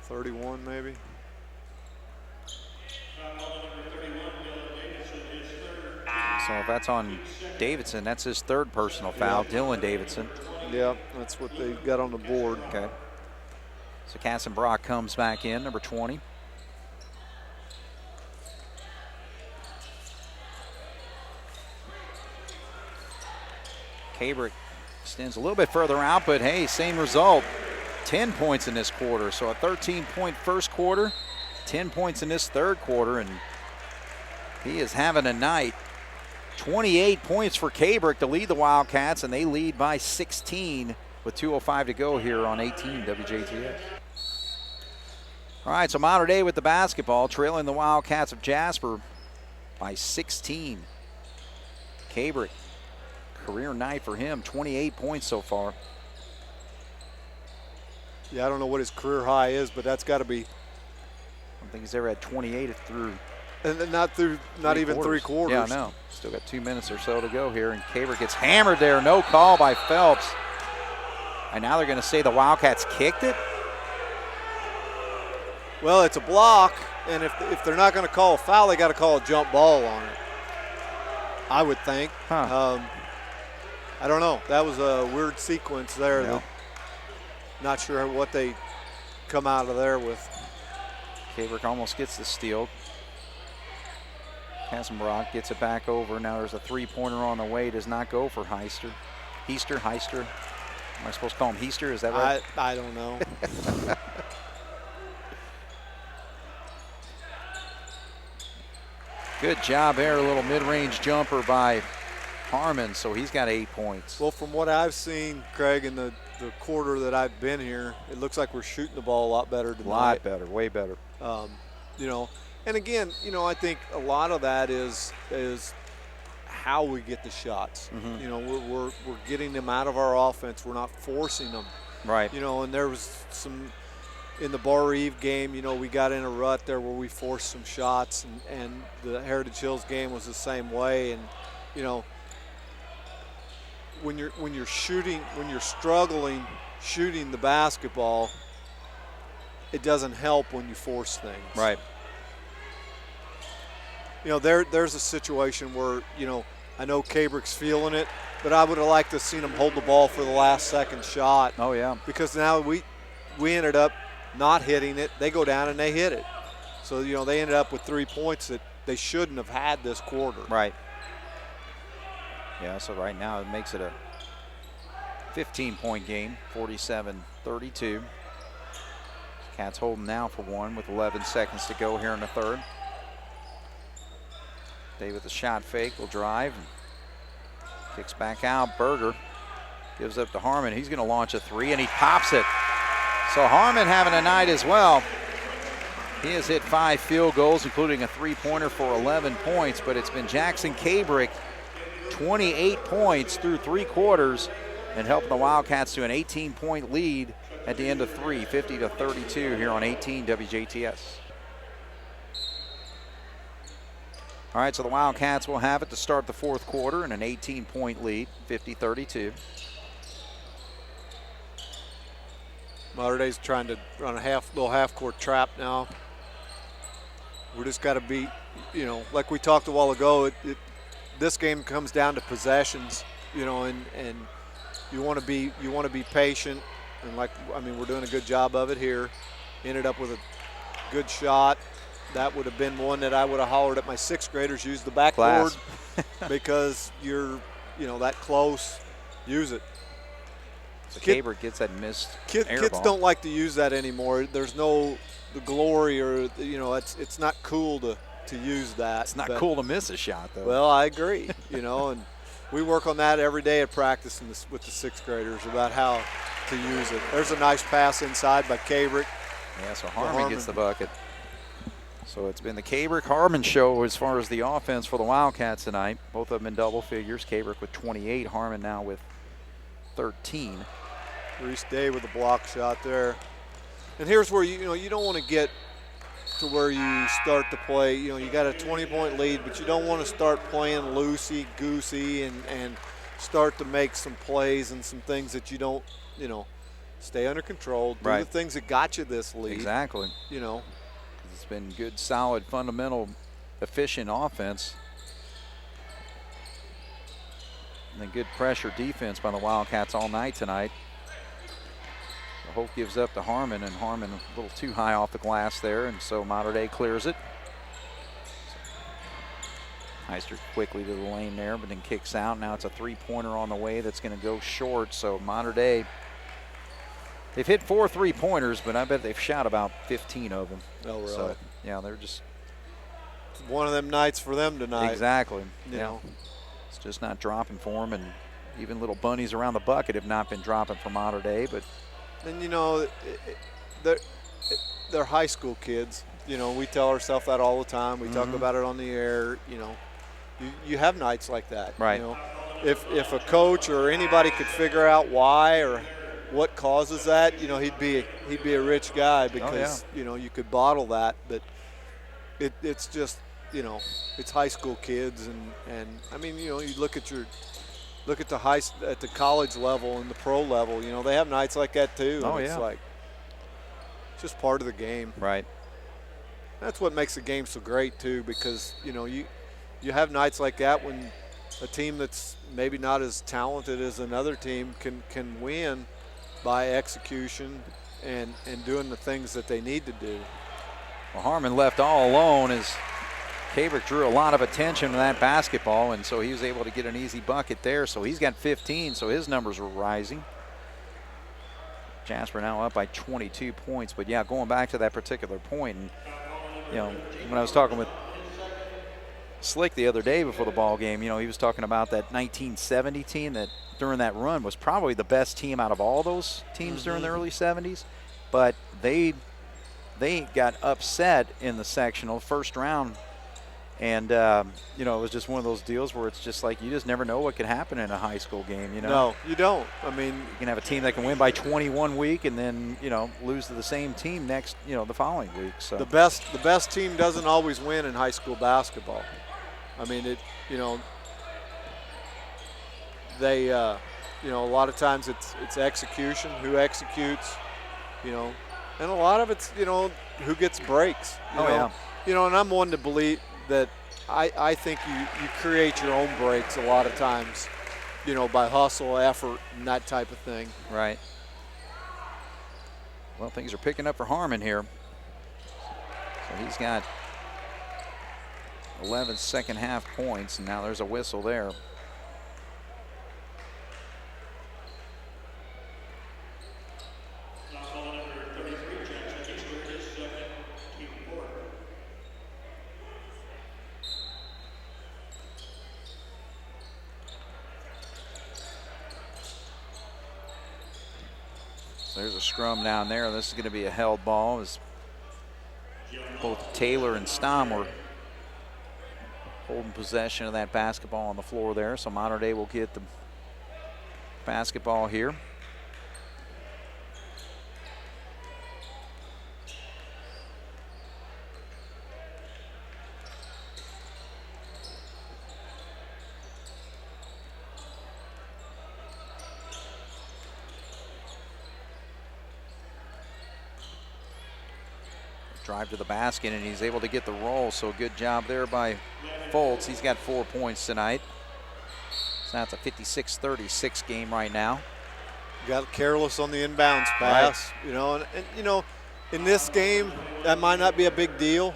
31 maybe. So if that's on Davidson, that's his 3rd personal foul, Dylan Davidson. Yeah, that's what they've got on the board. Okay. So Kassenbrock comes back in, number 20. Cabrick extends a little bit further out, but hey, same result. 10 points in this quarter. So a 13-point first quarter, 10 points in this third quarter, and he is having a night. 28 points for Cabrick to lead the Wildcats, and they lead by 16 with 2:05 to go here on 18 WJTS. All right, so Mater Dei with the basketball, trailing the Wildcats of Jasper by 16. Cabrick, career night for him, 28 points so far. Yeah, I don't know what his career high is, but that's got to be. I don't think he's ever had 28 through. And not even three quarters. Yeah, no. Still got 2 minutes or so to go here, and Cabrick gets hammered there. No call by Phelps. And now they're going to say the Wildcats kicked it? Well, it's a block, and if they're not going to call a foul, they got to call a jump ball on it, I would think. Huh. I don't know. That was a weird sequence there. Yeah. Not sure what they come out of there with. Cabrick almost gets the steal. Kassenbrock gets it back over. Now there's a three-pointer on the way. Does not go for Heister. Heister. Am I supposed to call him Heister? Is that right? I don't know. Good job there. A little mid-range jumper by Harmon, so he's got 8 points. Well, from what I've seen, Craig, in the quarter that I've been here, it looks like we're shooting the ball a lot better tonight. A lot better, way better. And again, I think a lot of that is how we get the shots. Mm-hmm. We're getting them out of our offense. We're not forcing them. Right. And there was some in the Bar Eve game. We got in a rut there where we forced some shots, and the Heritage Hills game was the same way. And when you're struggling shooting the basketball, it doesn't help when you force things. Right. There's a situation where, I know Cabrick's feeling it, but I would have liked to have seen him hold the ball for the last second shot. Oh, yeah. Because now we ended up not hitting it. They go down and they hit it. So, they ended up with 3 points that they shouldn't have had this quarter. Right. Yeah, so right now it makes it a 15-point game, 47-32. Cats holding now for one with 11 seconds to go here in the third. Day with the shot fake will drive and kicks back out. Berger gives up to Harmon. He's going to launch a three, and he pops it. So Harmon having a night as well. He has hit 5 field goals, including a three-pointer for 11 points, but it's been Jackson Cabrick, 28 points through 3 quarters, and helping the Wildcats to an 18-point lead at the end of 3, 50-32 here on 18 WJTS. All right, so the Wildcats will have it to start the fourth quarter in an 18-point lead, 50-32. Mater Dei's trying to run a little half-court trap now. We just got to be, like we talked a while ago, this game comes down to possessions, and you want to be patient, and we're doing a good job of it here. Ended up with a good shot. That would have been one that I would have hollered at my 6th graders, use the backboard because you're, that close, use it. So Cabrick gets that missed air kids ball. don't like to use that anymore. There's no the glory or, it's not cool to use that. It's not cool to miss a shot, though. Well, I agree, and we work on that every day at practice with the 6th graders about how to use it. There's a nice pass inside by Cabrick. Yeah, so Harmon gets the bucket. So it's been the Cabrick-Harmon show as far as the offense for the Wildcats tonight. Both of them in double figures. Cabrick with 28, Harmon now with 13. Reese Day with a block shot there. And here's where you don't want to get to where you start to play. You got a 20-point lead, but you don't want to start playing loosey-goosey and start to make some plays and some things that you don't, stay under control. Do the things that got you this lead. Exactly. It's been good, solid, fundamental, efficient offense. And then good pressure defense by the Wildcats all night tonight. So Hope gives up to Harmon, and Harmon a little too high off the glass there, and so Mater Dei clears it. Heister quickly to the lane there, but then kicks out. Now it's a three-pointer on the way that's going to go short. So Mater Dei, they've hit 4 3-pointers, but I bet they've shot about 15 of them. Oh, really? So, yeah, they're just one of them nights for them tonight. Exactly. You know. It's just not dropping for them, and even little bunnies around the bucket have not been dropping for Mater Dei. But and they're high school kids. We tell ourselves that all the time. We talk about it on the air. You have nights like that. Right. If a coach or anybody could figure out why or what causes that, he'd be a rich guy because you could bottle that. But it's just it's high school kids and I mean you look at the college level and the pro level. They have nights like that too. Oh, and it's like it's just part of the game. Right. That's what makes the game so great too, because you have nights like that when a team that's maybe not as talented as another team can win by execution and doing the things that they need to do. Well, Harmon left all alone as Cabrick drew a lot of attention to that basketball, and so he was able to get an easy bucket there. So he's got 15, so his numbers were rising. Jasper now up by 22 points. But yeah, going back to that particular point, and when I was talking with Slick the other day before the ball game, he was talking about that 1970 team that during that run was probably the best team out of all those teams during the early 70s. But they got upset in the sectional first round. And, it was just one of those deals where it's just like you just never know what could happen in a high school game, No, you don't. I mean, you can have a team that can win by 21 week and then, lose to the same team next, the following week. So the best team doesn't always win in high school basketball. I mean, they, a lot of times it's execution, who executes, and a lot of it's, who gets breaks. And I'm one to believe that I think you create your own breaks a lot of times, by hustle, effort, and that type of thing. Right. Well, things are picking up for Harmon here. So he's got 11 second half points, and now there's a whistle there. There's a scrum down there. This is going to be a held ball as both Taylor and Stom were holding possession of that basketball on the floor there. So Mater Dei will get the basketball here. Drive to the basket, and he's able to get the roll, so good job there by Foltz. He's got 4 points tonight. So that's a 56-36 game right now. Got careless on the inbounds pass, and in this game, that might not be a big deal,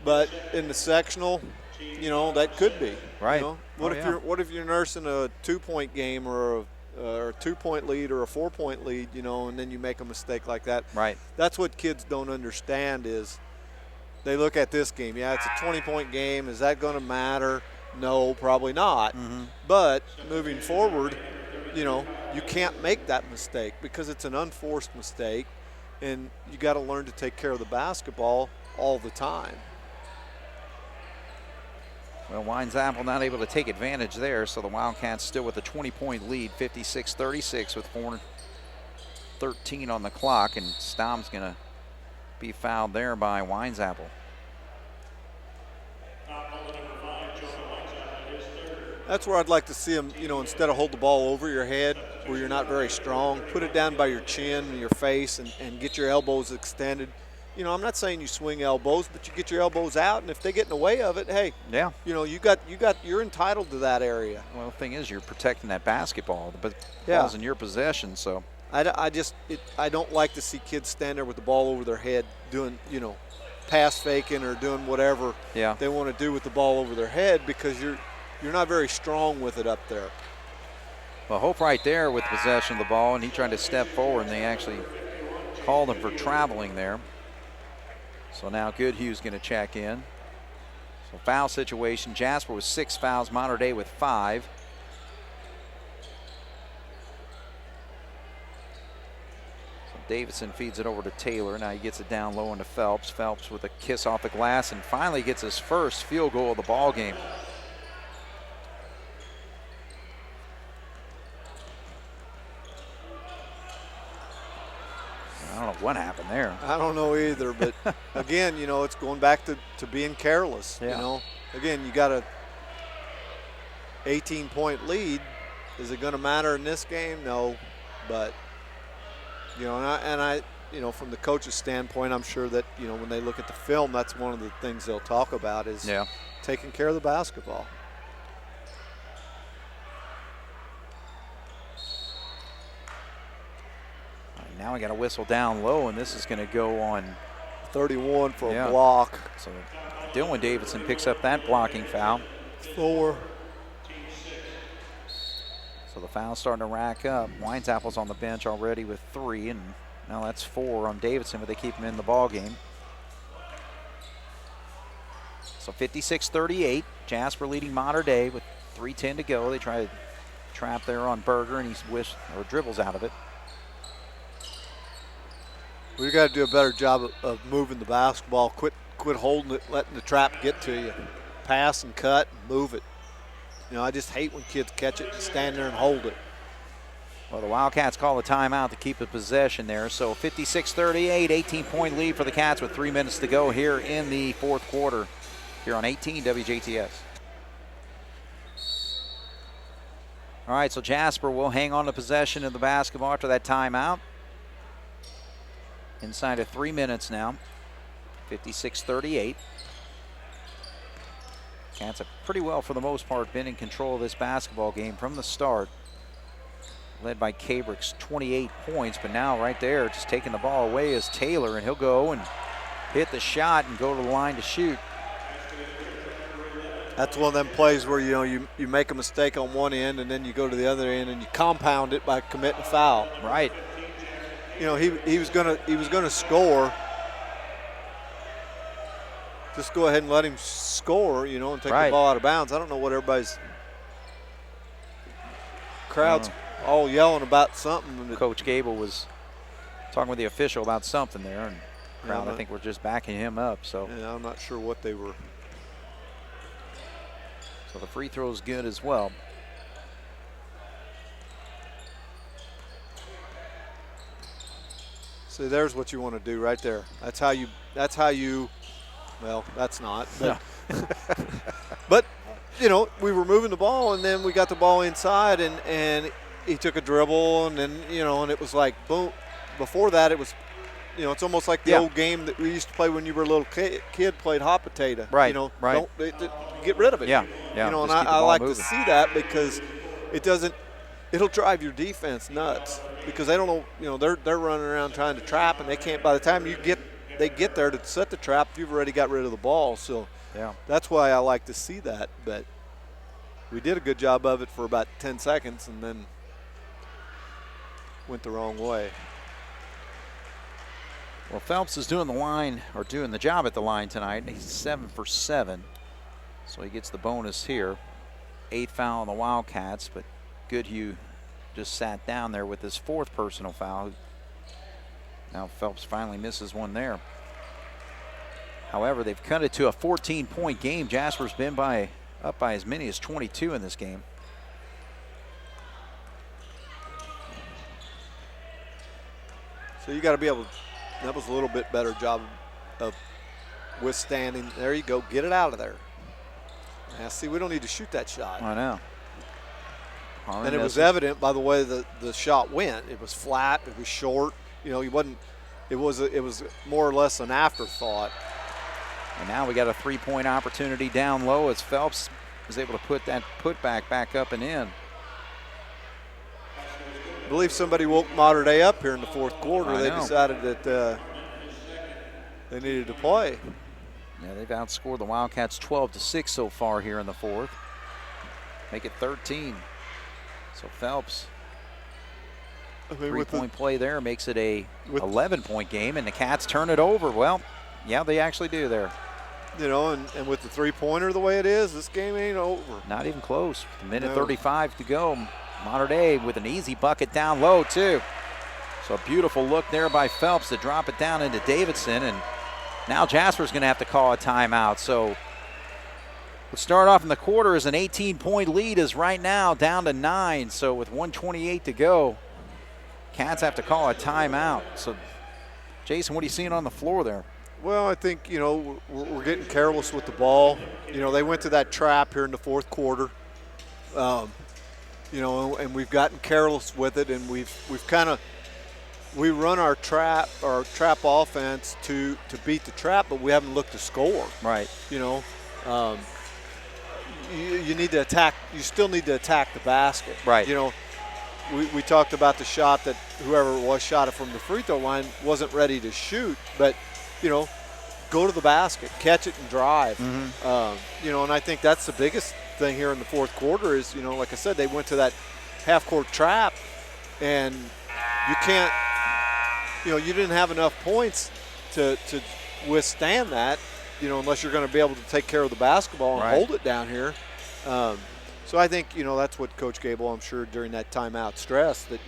but in the sectional, that could be. Right. What if you're nursing a 2-point game or a 2-point lead or a 4-point lead, and then you make a mistake like that. Right. That's what kids don't understand is they look at this game. Yeah, it's a 20-point game. Is that going to matter? No, probably not. But moving forward, you can't make that mistake because it's an unforced mistake, and you got to learn to take care of the basketball all the time. Well, Wines-Apple not able to take advantage there, so the Wildcats still with a 20-point lead, 56-36 with 4:13 on the clock, and Stom's going to be fouled there by Wines-Apple. That's where I'd like to see them, instead of hold the ball over your head where you're not very strong, put it down by your chin and your face and get your elbows extended. I'm not saying you swing elbows, but you get your elbows out, and if they get in the way of it, hey, yeah, you're entitled to that area. Well, the thing is, you're protecting that basketball, but the ball's in your possession, so. I don't like to see kids stand there with the ball over their head doing, pass faking or doing whatever they want to do with the ball over their head because you're not very strong with it up there. Well, Hope right there with possession of the ball, and he tried to step forward, and they actually called him for traveling there. So now Goodhue's going to check in. So foul situation. Jasper with 6 fouls, Mater Dei with 5. Davidson feeds it over to Taylor. Now he gets it down low into Phelps. Phelps with a kiss off the glass and finally gets his first field goal of the ball game. I don't know what happened there. I don't know either, but again, you know, it's going back to being careless. Yeah. You know, again, you got a 18-point lead. Is it going to matter in this game? No, but you know, and I, you know, from the coach's standpoint, I'm sure that, you know, when they look at the film, that's one of the things they'll talk about is taking care of the basketball. Now we got a whistle down low, and this is going to go on 31 for a block. So Dylan Davidson picks up that blocking foul. 4. So the foul's starting to rack up. Winesapple's on the bench already with 3, and now that's 4 on Davidson, but they keep him in the ball game. So 56-38, Jasper leading Mater Dei with 3:10 to go. They try to trap there on Berger, and he dribbles out of it. We've got to do a better job of moving the basketball. Quit holding it, letting the trap get to you. Pass and cut and move it. You know, I just hate when kids catch it and stand there and hold it. Well, the Wildcats call a timeout to keep the possession there. So 56-38, 18-point lead for the Cats with 3 minutes to go here in the fourth quarter here on 18 WJTS. All right, so Jasper will hang on to possession of the basketball after that timeout. Inside of 3 minutes now, 56-38. Cats have pretty well, for the most part, been in control of this basketball game from the start. Led by Cabrick's 28 points, but now right there, just taking the ball away is Taylor, and he'll go and hit the shot and go to the line to shoot. That's one of them plays where, you know, you make a mistake on one end and then you go to the other end and you compound it by committing a foul. Right. You know, he was gonna score. Just go ahead and let him score, you know, and take the ball out of bounds. I don't know what everybody's crowd's all yelling about something. Coach Gable was talking with the official about something there, and the crowd, I think, were just backing him up. So yeah, I'm not sure what they were. So the free throw is good as well. See, there's what you want to do right there. That's how you, well, that's not. But, but, you know, we were moving the ball, and then we got the ball inside, and he took a dribble, and then, you know, and it was like, boom. Before that, it was, you know, it's almost like the old game that we used to play when you were a little kid, played hot potato. Right, you know, right. Get rid of it. Yeah. You know, and I like to see that because it'll drive your defense nuts because they don't know, you know, they're running around trying to trap, and they can't, by the time they get there to set the trap, you've already got rid of the ball. So that's why I like to see that. But we did a good job of it for about 10 seconds and then went the wrong way. Well, Phelps is doing the job at the line tonight. He's 7 for 7. So he gets the bonus here. 8th foul on the Wildcats, but Goodhue just sat down there with his 4th personal foul. Now Phelps finally misses one there. However, they've cut it to a 14-point game. Jasper's been up by as many as 22 in this game. So you got to be able to, that was a little bit better job of withstanding. There you go, get it out of there. Now see, we don't need to shoot that shot. I know. And it was evident by the way the shot went. It was flat, it was short. You know, it was more or less an afterthought. And now we got a 3-point opportunity down low as Phelps was able to put that putback back up and in. I believe somebody woke Mater Dei up here in the fourth quarter. They decided that they needed to play. Yeah, they've outscored the Wildcats 12-6 so far here in the fourth. Make it 13. So Phelps, 3-point play there makes it a 11-point game, and the Cats turn it over. Well, yeah, they actually do there. You know, and with the three-pointer the way it is, this game ain't over. Not even close. A minute 35 to go. Mater Dei with an easy bucket down low, too. So a beautiful look there by Phelps to drop it down into Davidson, and now Jasper's going to have to call a timeout. So we'll start off in the quarter as an 18-point lead is right now down to 9. So with 1:28 to go, Cats have to call a timeout. So, Jason, what are you seeing on the floor there? Well, I think, we're getting careless with the ball. They went to that trap here in the fourth quarter. And we've gotten careless with it, and we run our trap offense to beat the trap, but we haven't looked to score. Right. You need to attack. You still need to attack the basket. Right. We talked about the shot that whoever it was shot it from the free throw line wasn't ready to shoot, but go to the basket, catch it, and drive. Mm-hmm. And I think that's the biggest thing here in the fourth quarter is, like I said, they went to that half-court trap, and you can't, you didn't have enough points to withstand that, unless you're going to be able to take care of the basketball and hold it down here. So I think, that's what Coach Gable, I'm sure, during that timeout stressed that,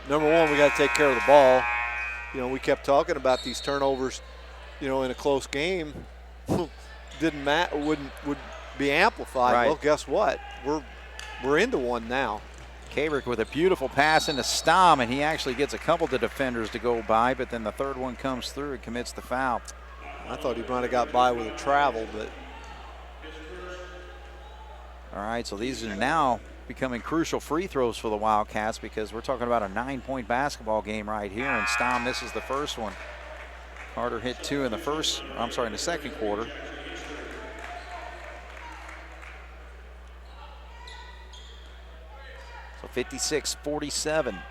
number one, we got to take care of the ball. We kept talking about these turnovers, in a close game, didn't matter, would be amplified. Right. Well, guess what? We're into one now. Kabrick with a beautiful pass into Stom, and he actually gets a couple of the defenders to go by, but then the third one comes through and commits the foul. I thought he might have got by with a travel, but. All right, so these are now becoming crucial free throws for the Wildcats because we're talking about a 9-point basketball game right here, and Stom misses the first one. Carter hit 2 in the second quarter. So 56-47.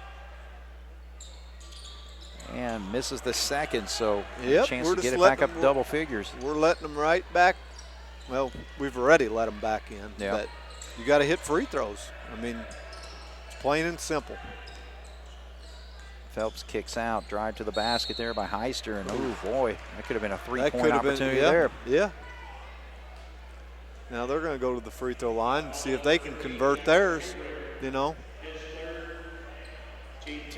And misses the second, so a chance to get it back up double figures. We're letting them right back. Well, we've already let them back in, but you got to hit free throws. I mean, it's plain and simple. Phelps kicks out, drive to the basket there by Heister, and oh boy, that could have been a three-point opportunity there. Yeah. Now they're going to go to the free throw line and see if they can convert theirs, So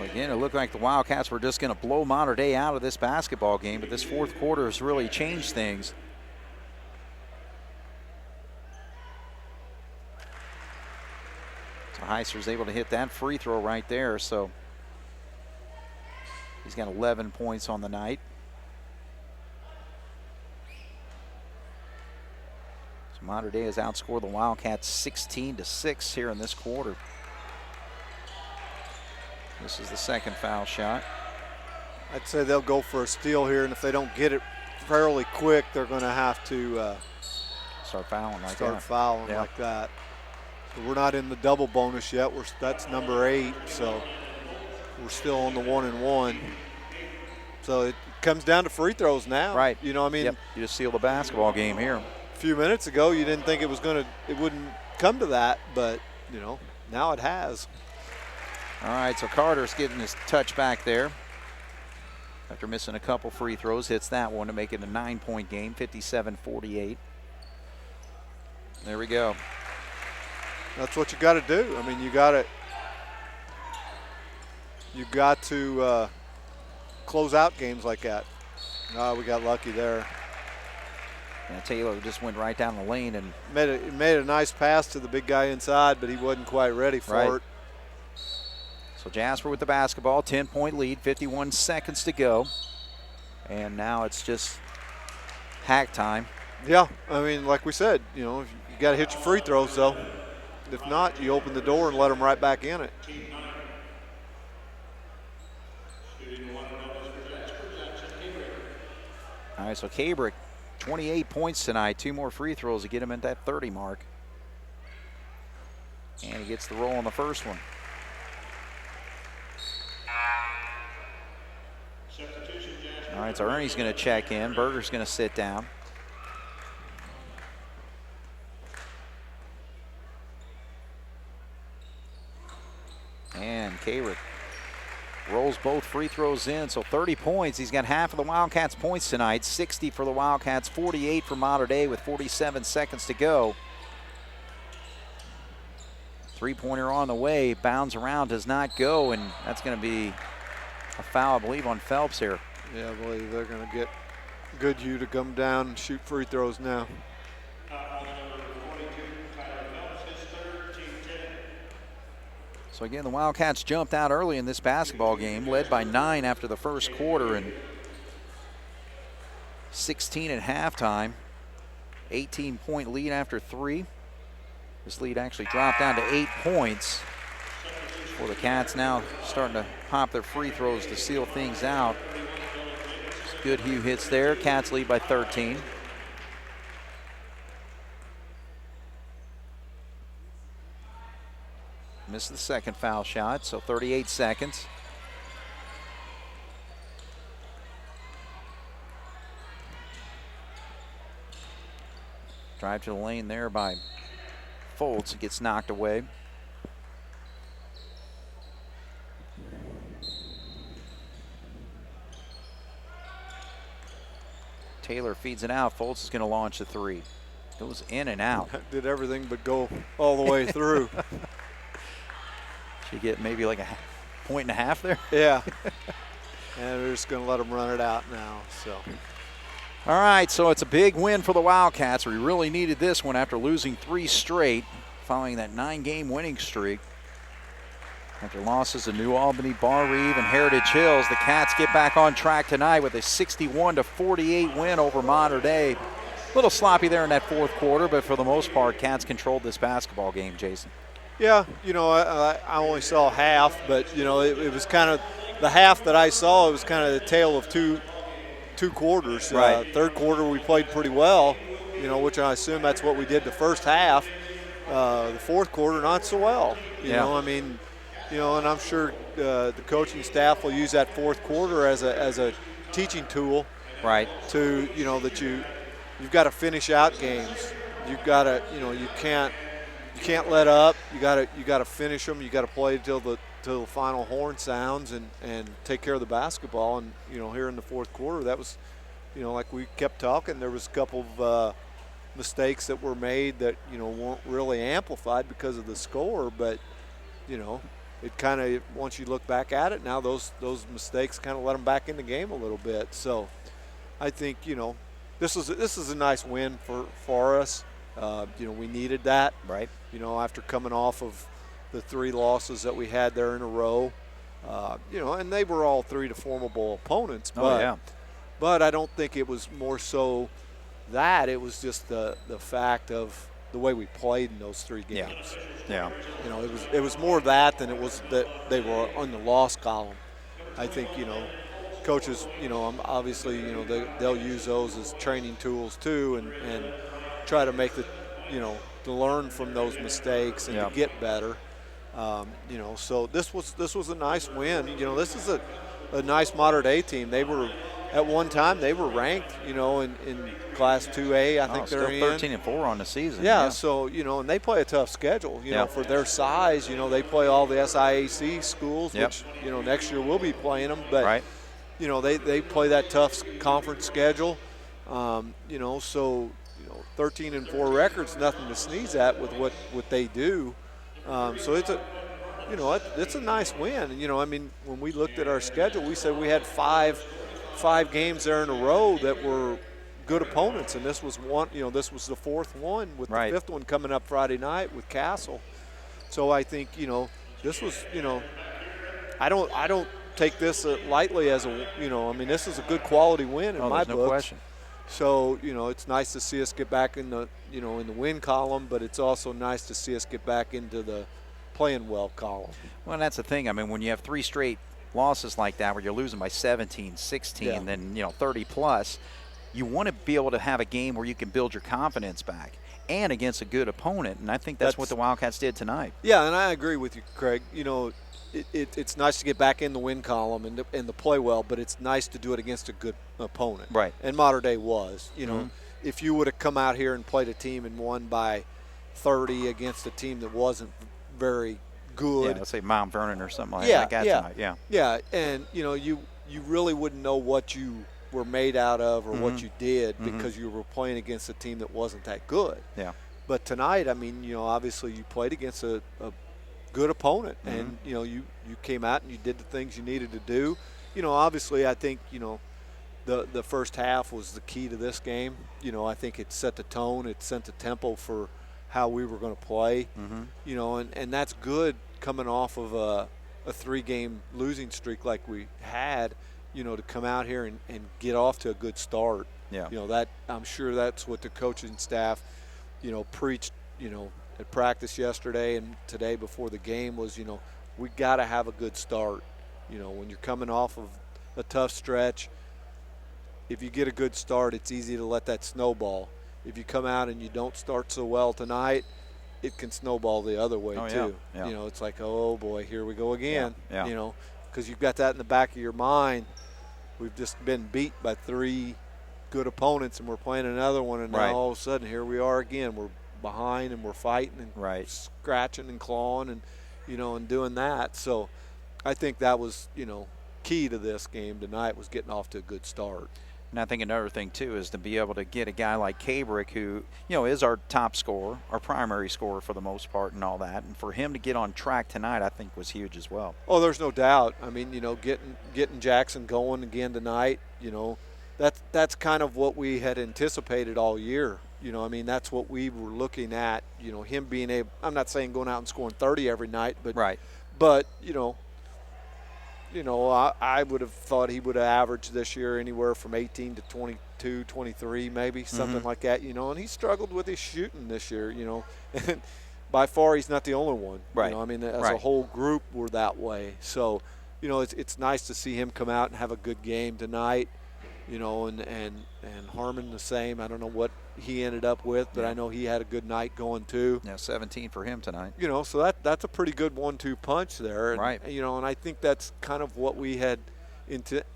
again, it looked like the Wildcats were just going to blow Mater Dei out of this basketball game, but this fourth quarter has really changed things. So Heister's able to hit that free throw right there, so he's got 11 points on the night. So Mater Dei has outscored the Wildcats 16-6 here in this quarter. This is the second foul shot. I'd say they'll go for a steal here, and if they don't get it fairly quick, they're going to have to start fouling like that. So we're not in the double bonus yet. That's number 8, so we're still on the 1-and-1. So it comes down to free throws now. Right. You just seal the basketball game here. A few minutes ago, you didn't think it wouldn't come to that, but now it has. All right, so Carter's getting his touch back there. After missing a couple free throws, hits that one to make it a 9-point game, 57-48. There we go. That's what you got to do. I mean, you got to close out games like that. We got lucky there. Yeah, Taylor just went right down the lane and made a nice pass to the big guy inside, but he wasn't quite ready for it. So Jasper with the basketball, 10-point lead, 51 seconds to go. And now it's just hack time. Yeah, I mean, like we said, you got to hit your free throws, though. If not, you open the door and let them right back in it. All right, so Kabrick, 28 points tonight, 2 more free throws to get him at that 30 mark. And he gets the roll on the first one. All right, so Ernie's going to check in. Berger's going to sit down. And Kabrick rolls both free throws in, so 30 points. He's got half of the Wildcats' points tonight, 60 for the Wildcats, 48 for Mater Dei with 47 seconds to go. Three-pointer on the way, bounds around, does not go, and that's going to be A foul, I believe, on Phelps here. Yeah, I believe they're going to get Goodhue to come down and shoot free throws now. So again, the Wildcats jumped out early in this basketball game, led by 9 after the first quarter and 16 at halftime. 18-point lead after 3. This lead actually dropped down to 8 points. For the Cats now starting to pop their free throws to seal things out. Goodhue hits there. Cats lead by 13. Missed the second foul shot, so 38 seconds. Drive to the lane there by Foltz. It gets knocked away. Taylor feeds it out. Foltz is going to launch the 3. Goes in and out. Did everything but go all the way through. Should get maybe like a point and a half there. Yeah. And we're just going to let them run it out now. So. All right, so it's a big win for the Wildcats. We really needed this one after losing 3 straight following that 9-game winning streak. After losses to New Albany, Bar Reeve, and Heritage Hills, the Cats get back on track tonight with a 61-48 win over Mater Dei. A little sloppy there in that fourth quarter, but for the most part, Cats controlled this basketball game, Jason. Yeah, you know, I only saw half, but, you know, it was kind of the half that I saw, it was kind of the tale of two quarters. Right. Third quarter, we played pretty well, you know, which I assume that's what we did the first half. The fourth quarter, not so well. You know, I mean, you know, and I'm sure the coaching staff will use that fourth quarter as a teaching tool. Right. To, you know, that you've got to finish out games. You've got to, you know, you can't let up. You got to finish them. You got to play till the final horn sounds and take care of the basketball. And, you know, here in the fourth quarter, that was, you know, like we kept talking, there was a couple of mistakes that were made that, you know, weren't really amplified because of the score, but, you know, it kind of, once you look back at it now, those mistakes kind of let them back in the game a little bit. So I think, you know, this is a nice win for us. You know, we needed that. Right. You know, after coming off of the 3 losses that we had there in a row. You know, and they were all 3 to formidable opponents. But, but I don't think it was more so that. It was just the fact of the way we played in those 3 games. Yeah. You know, it was more that than it was that they were on the loss column. I think, you know, coaches, you know, obviously, you know, they'll use those as training tools too and try to make the, you know, to learn from those mistakes and to get better. You know, so this was a nice win. You know, this is a nice Mater Dei team. They were at one time they were ranked, you know, in Class 2A. I think they're still 13-4 on the season. Yeah, so, you know, and they play a tough schedule. You know, for their size, you know, they play all the SIAC schools, which, you know, next year we'll be playing them. But, you know, they play that tough conference schedule. You know, so, you know, 13-4 record's nothing to sneeze at with what they do. So it's a, you know, it's a nice win. And, you know, I mean, when we looked at our schedule, we said we had five games there in a row that were good opponents, and this was one. You know, this was the 4th one, with the 5th one coming up Friday night with Castle. So I think, you know, this was, you know, I don't take this lightly as a, you know, I mean, this is a good quality win in my books. No question. So, you know, it's nice to see us get back in the, you know, in the win column, but it's also nice to see us get back into the playing well column. Well, and that's the thing. I mean, when you have 3 straight losses like that where you're losing by 17, 16, then, you know, 30 plus, you want to be able to have a game where you can build your confidence back and against a good opponent, and I think that's what the Wildcats did tonight. Yeah, and I agree with you, Craig. You know, it's nice to get back in the win column and to play well, but it's nice to do it against a good opponent. Right. And Mater Dei was. You know, if you would have come out here and played a team and won by 30 against a team that wasn't very good. Yeah, let's say Mount Vernon or something like that tonight. Yeah, and, you know, you really wouldn't know what you were made out of or what you did because you were playing against a team that wasn't that good. Yeah. But tonight, I mean, you know, obviously you played against a good opponent, and, you know, you came out and you did the things you needed to do. obviously I think, the first half was the key to this game. I think it set the tone. It set the tempo for how we were going to play. And that's good coming off of a 3-game losing streak like we had, to come out here and get off to a good start. Yeah. That I'm sure that's what the coaching staff, preached, at practice yesterday and today before the game was, we got to have a good start. When you're coming off of a tough stretch, if you get a good start, it's easy to let that snowball. If you come out and you don't start so well tonight, it can snowball the other way too. Yeah. It's like, oh boy, here we go again. Yeah. Because you've got that in the back of your mind. We've just been beat by 3 good opponents, and we're playing another one, and now all of a sudden here we are again. We're behind and we're fighting and scratching and clawing and and doing that. So I think that was key to this game tonight, was getting off to a good start. And I think another thing too is to be able to get a guy like Kabrick, who is our top scorer, our primary scorer for the most part, and all that, and for him to get on track tonight, I think was huge as well. Oh, there's no doubt. I mean, getting Jackson going again tonight, that's kind of what we had anticipated all year. That's what we were looking at. Him being able. I'm not saying going out and scoring 30 every night, but But I would have thought he would have averaged this year anywhere from 18 to 22, 23, maybe something like that. And he struggled with his shooting this year. And by far he's not the only one. As a whole group, we're that way. So, it's nice to see him come out and have a good game tonight. And Harmon the same. I don't know what he ended up with, but I know he had a good night going too. Yeah, 17 for him tonight. So that's a pretty good 1-2 punch there. And, and I think that's kind of what we had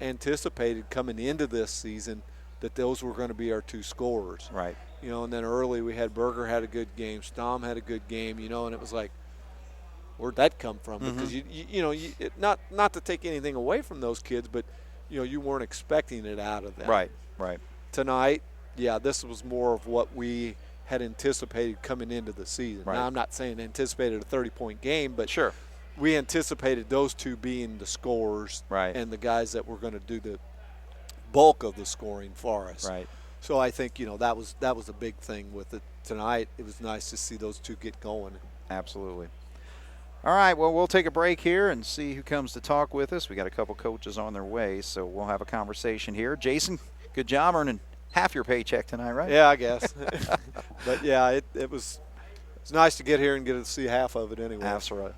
anticipated coming into this season, that those were going to be our 2 scorers. Right. And then early we had Berger had a good game, Stom had a good game, and it was like, where'd that come from? Because not to take anything away from those kids, but you weren't expecting it out of them. Right. Tonight, this was more of what we had anticipated coming into the season. Right. Now, I'm not saying anticipated a 30-point game, but sure, we anticipated those 2 being the scorers and the guys that were going to do the bulk of the scoring for us. Right. So I think, that was a big thing with it tonight. It was nice to see those 2 get going. Absolutely. All right, well, we'll take a break here and see who comes to talk with us. We got a couple coaches on their way, so we'll have a conversation here. Jason, good job earning half your paycheck tonight, right? Yeah, I guess. But, it's nice to get here and get to see half of it anyway. That's right.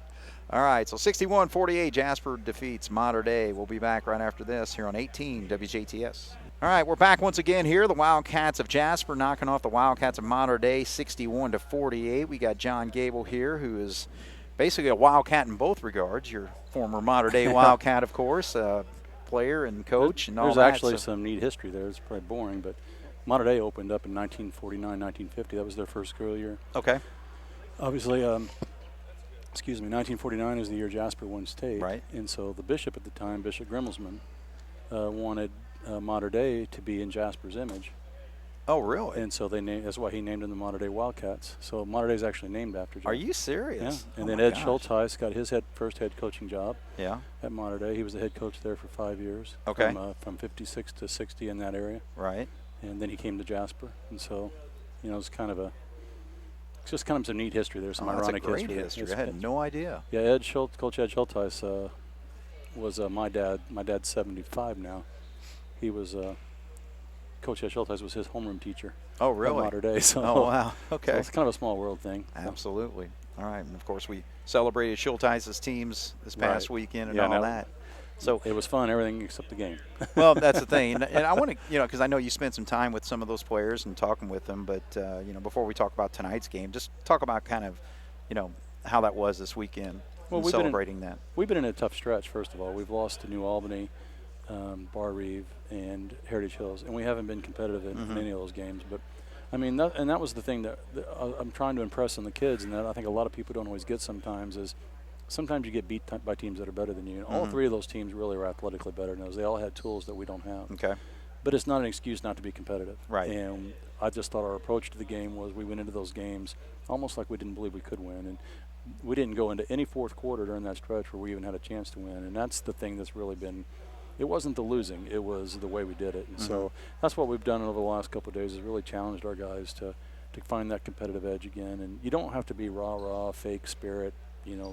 All right, so 61-48, Jasper defeats Mater Dei. We'll be back right after this here on 18 WJTS. All right, we're back once again here. The Wildcats of Jasper knocking off the Wildcats of Mater Dei 61-48. We got John Gable here, who is basically a Wildcat in both regards. Your former Mater Dei Wildcat, of course, player and coach and all that. There's actually some neat history there. It's probably boring, but Mater Dei opened up in 1949, 1950. That was their first school year. Okay. Obviously, 1949 is the year Jasper won state. Right. And so the bishop at the time, Bishop Grimmelsman, wanted Mater Dei to be in Jasper's image. Oh, really? And so that's why he named them the Mater Dei Wildcats. So Mater Dei is actually named after Jasper. Are you serious? Yeah. And then Ed Schultheis got his first head coaching job. Yeah. At Mater Dei. He was the head coach there for 5 years. Okay. From 56 to 60 in that area. Right. And then he came to Jasper. And so, it's kind of it's just kind of some neat history there, some ironic history. That's a great history. I had no idea. Yeah, Coach Ed Schultheis was my dad. My dad's 75 now. He was Coach Ed Schultheis was his homeroom teacher. Oh, really? At Mater Dei. So, oh, wow. Okay. So it's kind of a small world thing. Absolutely. All right. And, of course, we celebrated Schultheis' teams this past weekend and all that. So it was fun, everything except the game. Well, that's the thing. And I want to, because I know you spent some time with some of those players and talking with them. But, before we talk about tonight's game, just talk about kind of, how that was this weekend and celebrating that. We've been in a tough stretch, first of all. We've lost to New Albany, Bar Reeve, and Heritage Hills, and we haven't been competitive in any of those games. But, that was the thing that I'm trying to impress on the kids, and that I think a lot of people don't always get sometimes is sometimes you get beat by teams that are better than you. And all 3 of those teams really were athletically better than us. They all had tools that we don't have. Okay. But it's not an excuse not to be competitive. Right. And I just thought our approach to the game was we went into those games almost like we didn't believe we could win. And we didn't go into any fourth quarter during that stretch where we even had a chance to win. And that's the thing that's really been it wasn't the losing, it was the way we did it. And so that's what we've done over the last couple of days, is really challenged our guys to find that competitive edge again. And you don't have to be rah-rah, fake spirit,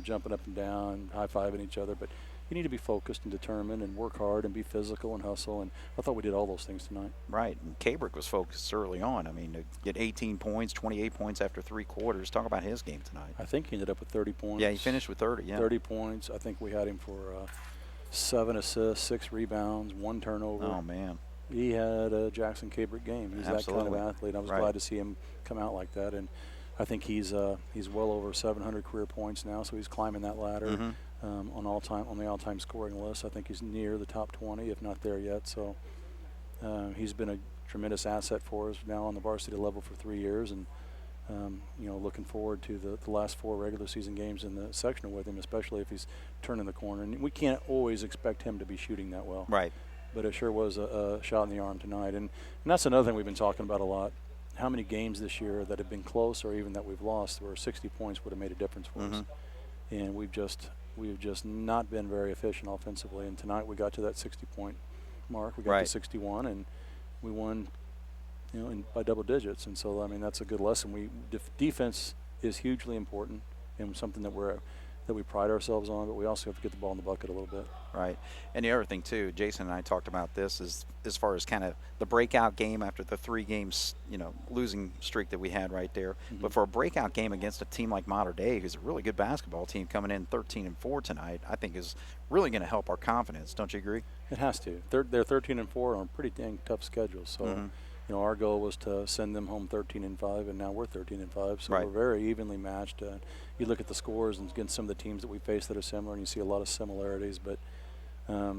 jumping up and down, high-fiving each other, but you need to be focused and determined and work hard and be physical and hustle. And I thought we did all those things tonight. Right. And Cabrick was focused early on. I mean, to get 18 points, 28 points after 3 quarters. Talk about his game tonight. I think he ended up with 30 points. Yeah, he finished with 30, yeah. 30 points. I think we had him for 7 assists, 6 rebounds, 1 turnover. Oh, man. He had a Jackson Cabrick game. He's Absolutely. that kind of athlete. I was Right. glad to see him come out like that. And I think he's well over 700 career points now, so he's climbing that ladder on the all-time scoring list. I think he's near the top 20, if not there yet. So he's been a tremendous asset for us now on the varsity level for 3 years, and looking forward to the last 4 regular season games in the sectional with him, especially if he's turning the corner. And we can't always expect him to be shooting that well. Right. But it sure was a shot in the arm tonight. And that's another thing we've been talking about a lot. How many games this year that have been close, or even that we've lost, where 60 points would have made a difference for us. And we've just not been very efficient offensively. And tonight we got to that 60-point mark. We got to 61, and we won, by double digits. And so, I mean, that's a good lesson. Defense is hugely important and something that we pride ourselves on, but we also have to get the ball in the bucket a little bit. Right. And the other thing, too, Jason and I talked about this, is as far as kind of the breakout game after the 3 games, losing streak that we had right there. But for a breakout game against a team like Mater Dei, who's a really good basketball team coming in 13-4 tonight, I think is really going to help our confidence. Don't you agree? It has to. They're 13-4 on a pretty dang tough schedule. So, our goal was to send them home 13-5, and now we're 13-5. So we're very evenly matched. You look at the scores and against some of the teams that we face that are similar, and you see a lot of similarities. But I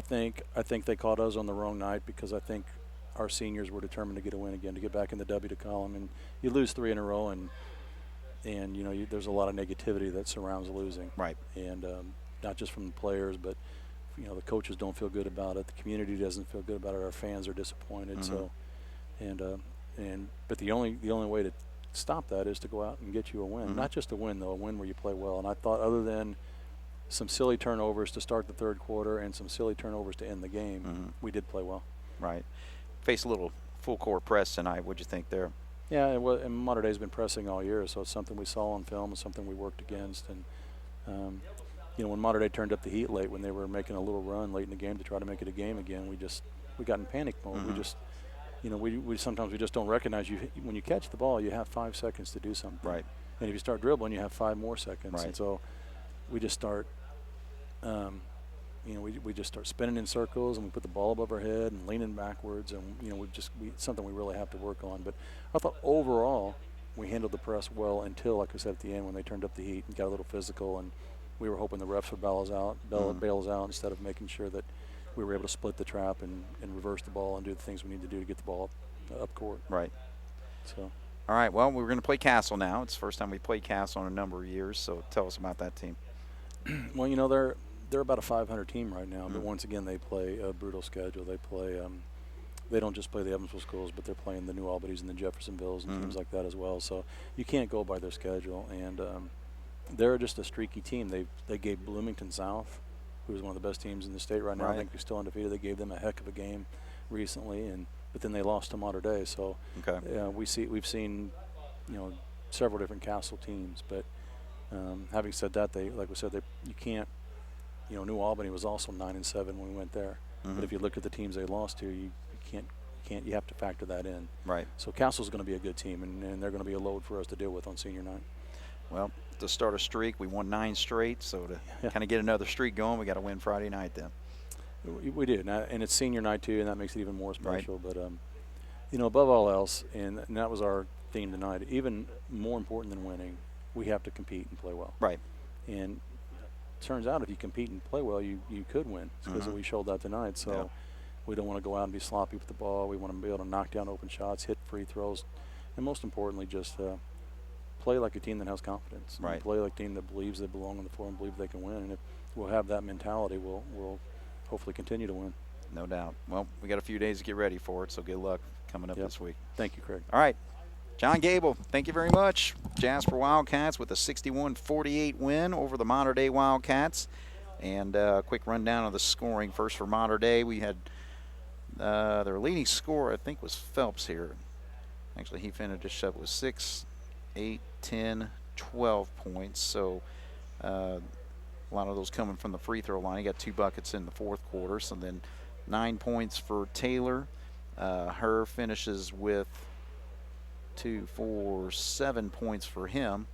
think they caught us on the wrong night, because I think our seniors were determined to get a win again, to get back in the W column. And you lose 3 in a row, and there's a lot of negativity that surrounds losing. Right. And not just from the players, but the coaches don't feel good about it. The community doesn't feel good about it. Our fans are disappointed. So, but the only way to stop that is to go out and get you a win. Not just a win, though, a win where you play well. And I thought, other than some silly turnovers to start the third quarter and some silly turnovers to end the game, we did play well. Right. Faced a little full court press tonight. What'd you think there? Yeah, and Mater Dei's been pressing all year, so it's something we saw on film and something we worked against. And when Mater Dei turned up the heat late, when they were making a little run late in the game to try to make it a game again, we got in panic mode. We just, we sometimes we just don't recognize you. When you catch the ball, you have 5 seconds to do something. Right. And if you start dribbling, you have 5 more seconds. Right. And so we just start, we just start spinning in circles, and we put the ball above our head and leaning backwards, and something we really have to work on. But I thought overall we handled the press well until, like I said, at the end when they turned up the heat and got a little physical, and we were hoping the refs would bail us out instead of making sure that we were able to split the trap and reverse the ball and do the things we need to do to get the ball up court. Right. So. All right, well, we're going to play Castle now. It's the first time we played Castle in a number of years, so tell us about that team. Well, they're about a 500 team right now, but once again they play a brutal schedule. They play they don't just play the Evansville schools, but they're playing the New Albany's and the Jeffersonvilles and teams like that as well. So you can't go by their schedule, and they're just a streaky team. They gave Bloomington South, who is one of the best teams in the state right now. I think they're still undefeated. They gave them a heck of a game recently, but then they lost to Mater Dei. So we've seen several different Castle teams, but having said that, you can't. New Albany was also 9-7 when we went there. But if you look at the teams they lost to, you can't. You have to factor that in. Right. So Castle's going to be a good team, and they're going to be a load for us to deal with on senior night. Well, to start a streak, we won 9 straight. So to kind of get another streak going, we got to win Friday night then. We did, and it's senior night too, and that makes it even more special. Right. But above all else, and that was our theme tonight. Even more important than winning, we have to compete and play well. Right. And it turns out if you compete and play well, you could win. It's because we showed that tonight. So we don't want to go out and be sloppy with the ball. We want to be able to knock down open shots, hit free throws, and most importantly, just play like a team that has confidence. Right. Play like a team that believes they belong on the floor and believe they can win. And if we'll have that mentality, we'll hopefully continue to win. No doubt. Well, we got a few days to get ready for it, so good luck coming up this week. Thank you, Craig. All right. John Gable, thank you very much. Jasper Wildcats with a 61-48 win over the Mater Dei Wildcats. And quick rundown of the scoring. First for Mater Dei, we had their leading scorer, I think, was Phelps here. Actually, he finished up with 6, 8, 10, 12 points. So a lot of those coming from the free throw line. He got 2 buckets in the fourth quarter. So then 9 points for Taylor. Her finishes with 2, 4, 7 points for him.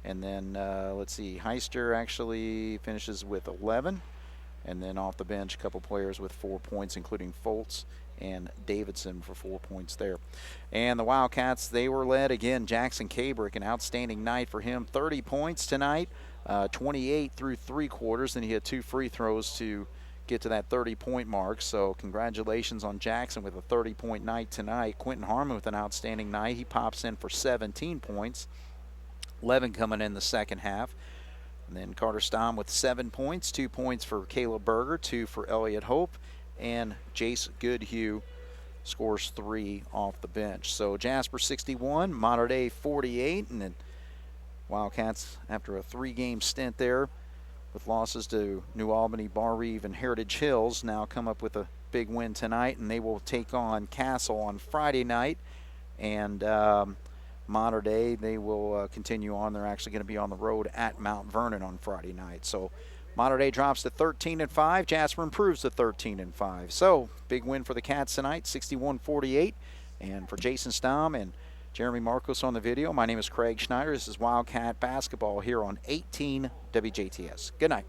And then, let's see, Heister actually finishes with 11. And then off the bench, a couple players with 4 points, including Foltz and Davidson for 4 points there. And the Wildcats, they were led again. Jackson Cabrick, an outstanding night for him. 30 points tonight, 28 through 3 quarters. Then he had 2 free throws to get to that 30-point mark. So congratulations on Jackson with a 30-point night tonight. Quentin Harmon with an outstanding night. He pops in for 17 points. 11 coming in the second half. And then Carter Stamm with 7 points, 2 points for Caleb Berger, 2 for Elliott Hope, and Jace Goodhue scores 3 off the bench. So Jasper 61, Mater Dei 48, and then Wildcats, after a 3-game stint there with losses to New Albany, Bar Reeve, and Heritage Hills, now come up with a big win tonight, and they will take on Castle on Friday night. And Mater Dei, they will continue on. They're actually going to be on the road at Mount Vernon on Friday night. So Mater Dei drops to 13-5. Jasper improves to 13-5. So big win for the Cats tonight, 61-48. And for Jason Stamm and Jeremy Marcos on the video, my name is Craig Schneider. This is Wildcat Basketball here on 18 WJTS. Good night.